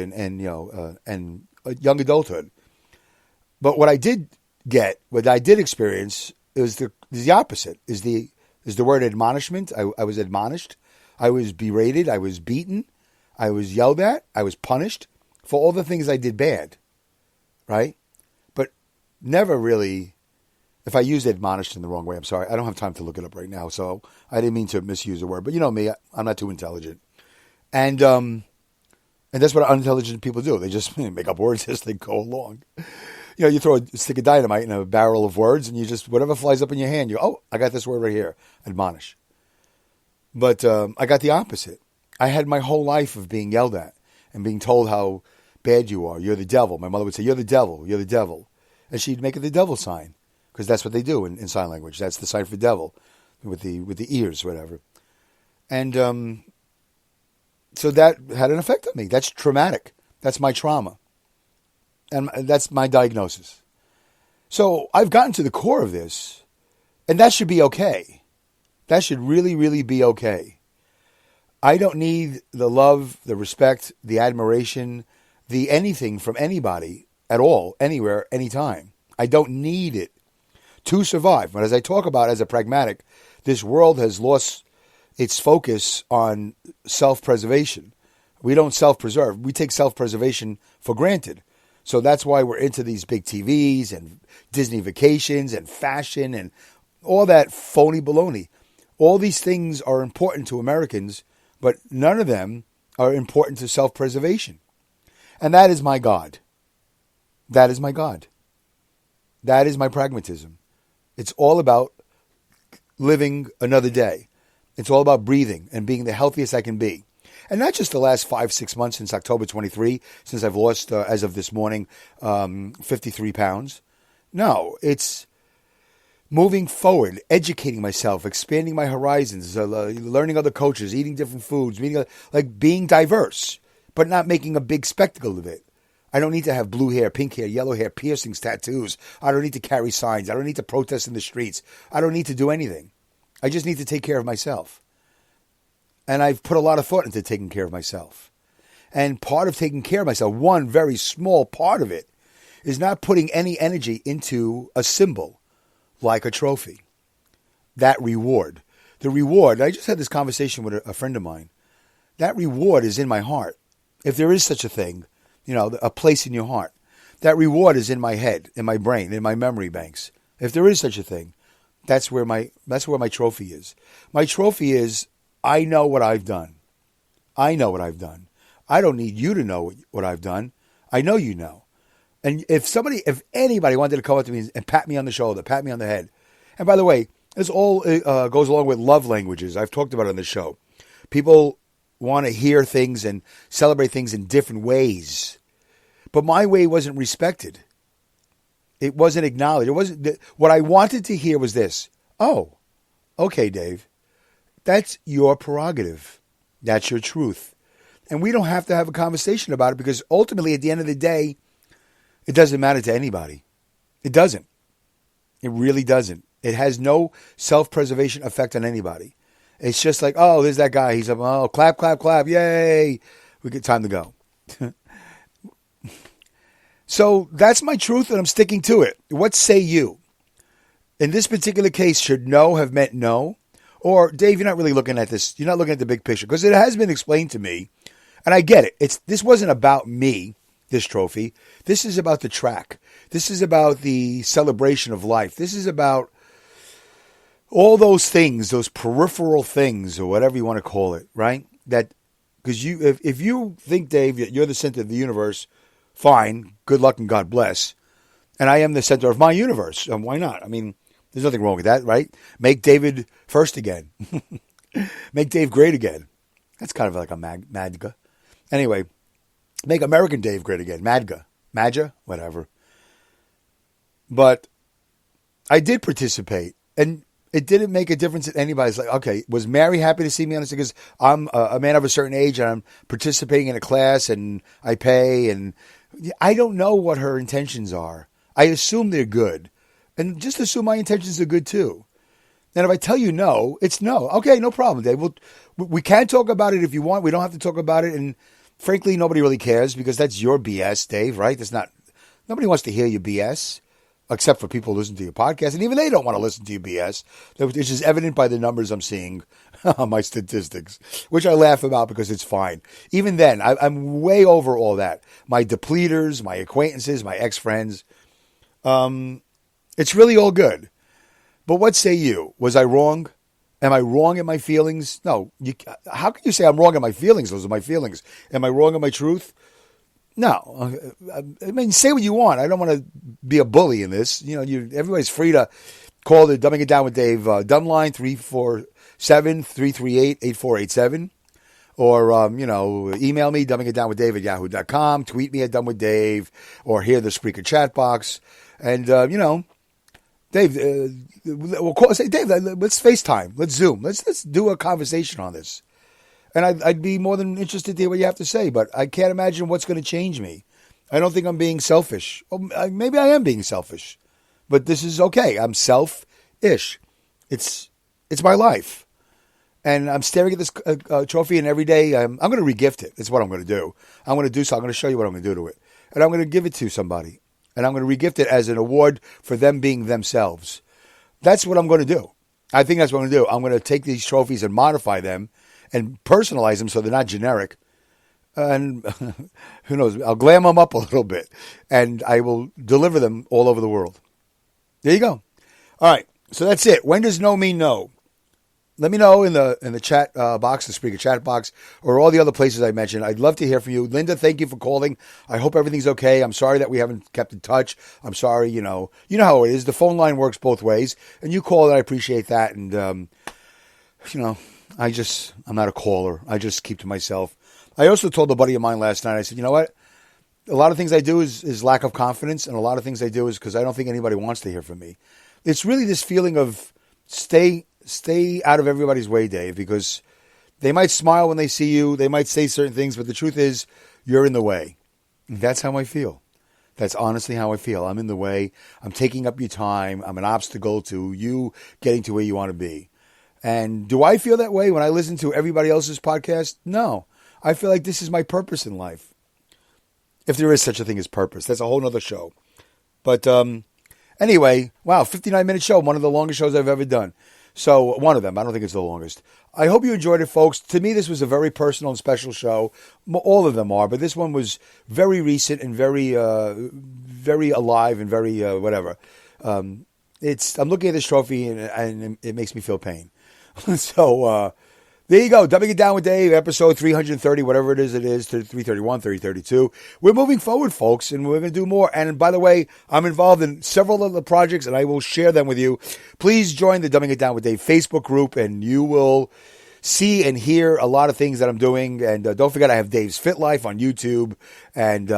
Speaker 3: and young adulthood. But what I did experience is the opposite. Is the word admonishment. I was admonished. I was berated. I was beaten. I was yelled at. I was punished for all the things I did bad. Right? But never really, if I used admonished in the wrong way, I'm sorry. I don't have time to look it up right now, so I didn't mean to misuse the word. But you know me, I'm not too intelligent. And that's what unintelligent people do. They just make up words as they go along. You throw a stick of dynamite in a barrel of words, and you just, whatever flies up in your hand, I got this word right here, admonish. But I got the opposite. I had my whole life of being yelled at and being told how bad you are. You're the devil. My mother would say, "You're the devil. You're the devil." And she'd make it the devil sign, because that's what they do in sign language. That's the sign for devil, with the ears, whatever. And so that had an effect on me. That's traumatic. That's my trauma. And that's my diagnosis. So I've gotten to the core of this, and that should be okay. That should really, really be okay. I don't need the love, the respect, the admiration, the anything from anybody at all, anywhere, anytime. I don't need it to survive. But as I talk about as a pragmatic, this world has lost its focus on self-preservation. We don't self-preserve. We take self-preservation for granted. So that's why we're into these big TVs and Disney vacations and fashion and all that phony baloney. All these things are important to Americans, but none of them are important to self-preservation. And that is my God. That is my God. That is my pragmatism. It's all about living another day. It's all about breathing and being the healthiest I can be. And not just the last 5-6 months since October 23, since I've lost, as of this morning, 53 pounds. No, it's moving forward, educating myself, expanding my horizons, learning other cultures, eating different foods, being diverse, but not making a big spectacle of it. I don't need to have blue hair, pink hair, yellow hair, piercings, tattoos. I don't need to carry signs. I don't need to protest in the streets. I don't need to do anything. I just need to take care of myself. And I've put a lot of thought into taking care of myself. And part of taking care of myself, one very small part of it, is not putting any energy into a symbol like a trophy. That reward. The reward, I just had this conversation with a friend of mine. That reward is in my heart. If there is such a thing, a place in your heart. That reward is in my head, in my brain, in my memory banks. If there is such a thing, that's where my trophy is. My trophy is, I know what I've done. I know what I've done. I don't need you to know what I've done. I know you know. And if anybody wanted to come up to me and pat me on the shoulder, pat me on the head. And by the way, this all goes along with love languages. I've talked about it on the show. People want to hear things and celebrate things in different ways. But my way wasn't respected. It wasn't acknowledged. It wasn't. What I wanted to hear was this. Oh, okay, Dave. That's your prerogative. That's your truth. And we don't have to have a conversation about it because ultimately, at the end of the day, it doesn't matter to anybody. It doesn't. It really doesn't. It has no self-preservation effect on anybody. It's just like, oh, there's that guy. He's up, oh, clap, clap, clap. Yay. We get time to go. So that's my truth, and I'm sticking to it. What say you? In this particular case, should no have meant no? Or, Dave, you're not really looking at this. You're not looking at the big picture. Because it has been explained to me, and I get it. This wasn't about me, this trophy. This is about the track. This is about the celebration of life. This is about all those things, those peripheral things, or whatever you want to call it, right? That, because if you think, Dave, that you're the center of the universe, fine, good luck and God bless. And I am the center of my universe. And why not? I mean, there's nothing wrong with that, right? Make David first again. Make Dave great again. That's kind of like a MAGA. Anyway, make American Dave great again. MAGA, whatever. But I did participate. And it didn't make a difference in anybody's like, okay, was Mary happy to see me on this? Because I'm a man of a certain age and I'm participating in a class and I pay, and I don't know what her intentions are. I assume they're good. And just assume my intentions are good too. And if I tell you no, it's no. Okay, no problem, Dave. We can talk about it if you want. We don't have to talk about it. And frankly, nobody really cares because that's your BS, Dave, right? Nobody wants to hear your BS. Except for people who listen to your podcast. And even they don't want to listen to your BS. Which is evident by the numbers I'm seeing on my statistics. Which I laugh about because it's fine. Even then, I'm way over all that. My depleters, my acquaintances, my ex-friends. It's really all good. But what say you? Was I wrong? Am I wrong in my feelings? No. How can you say I'm wrong in my feelings? Those are my feelings. Am I wrong in my truth? No, I mean, say what you want. I don't want to be a bully in this. You know, everybody's free to call the Dumbing It Down with Dave dumb line 347-338-8487. Or, email me, dumbingitdownwithdave@yahoo.com. Tweet me at dumbwithdave. Or hear the Spreaker chat box. And, Dave, we'll call, say, Dave, let's FaceTime. Let's Zoom. Let's do a conversation on this. And I'd be more than interested to hear what you have to say, but I can't imagine what's going to change me. I don't think I'm being selfish. Well, maybe I am being selfish, but this is okay. I'm selfish. It's my life. And I'm staring at this trophy, and every day I'm going to regift it. That's what I'm going to do. I'm going to show you what I'm going to do to it. And I'm going to give it to somebody. And I'm going to regift it as an award for them being themselves. That's what I'm going to do. I think that's what I'm going to do. I'm going to take these trophies and modify them and personalize them so they're not generic. And who knows, I'll glam them up a little bit. And I will deliver them all over the world. There you go. All right, so that's it. When does no mean no? Let me know in the chat box, the Spreaker chat box, or all the other places I mentioned. I'd love to hear from you. Linda, thank you for calling. I hope everything's okay. I'm sorry that we haven't kept in touch. I'm sorry, you know how it is. The phone line works both ways. And you call, and I appreciate that. And, I'm not a caller. I just keep to myself. I also told a buddy of mine last night, I said, you know what? A lot of things I do is lack of confidence, and a lot of things I do is because I don't think anybody wants to hear from me. It's really this feeling of stay out of everybody's way, Dave, because they might smile when they see you. They might say certain things, but the truth is you're in the way. And that's how I feel. That's honestly how I feel. I'm in the way. I'm taking up your time. I'm an obstacle to you getting to where you want to be. And do I feel that way when I listen to everybody else's podcast? No. I feel like this is my purpose in life. If there is such a thing as purpose. That's a whole nother show. But anyway, wow, 59-minute show. One of the longest shows I've ever done. So one of them. I don't think it's the longest. I hope you enjoyed it, folks. To me, this was a very personal and special show. All of them are. But this one was very recent and very alive and very whatever. I'm looking at this trophy and it makes me feel pain. So there you go. Dumbing It Down with Dave, episode 330, whatever it is, to 331, 332. We're moving forward, folks, and we're going to do more. And by the way, I'm involved in several other projects, and I will share them with you. Please join the Dumbing It Down with Dave Facebook group, and you will see and hear a lot of things that I'm doing. And don't forget, I have Dave's Fit Life on YouTube and,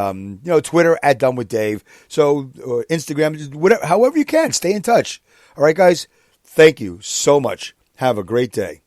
Speaker 3: Twitter at Done with Dave. So Instagram, just whatever, however you can, stay in touch. All right, guys. Thank you so much. Have a great day.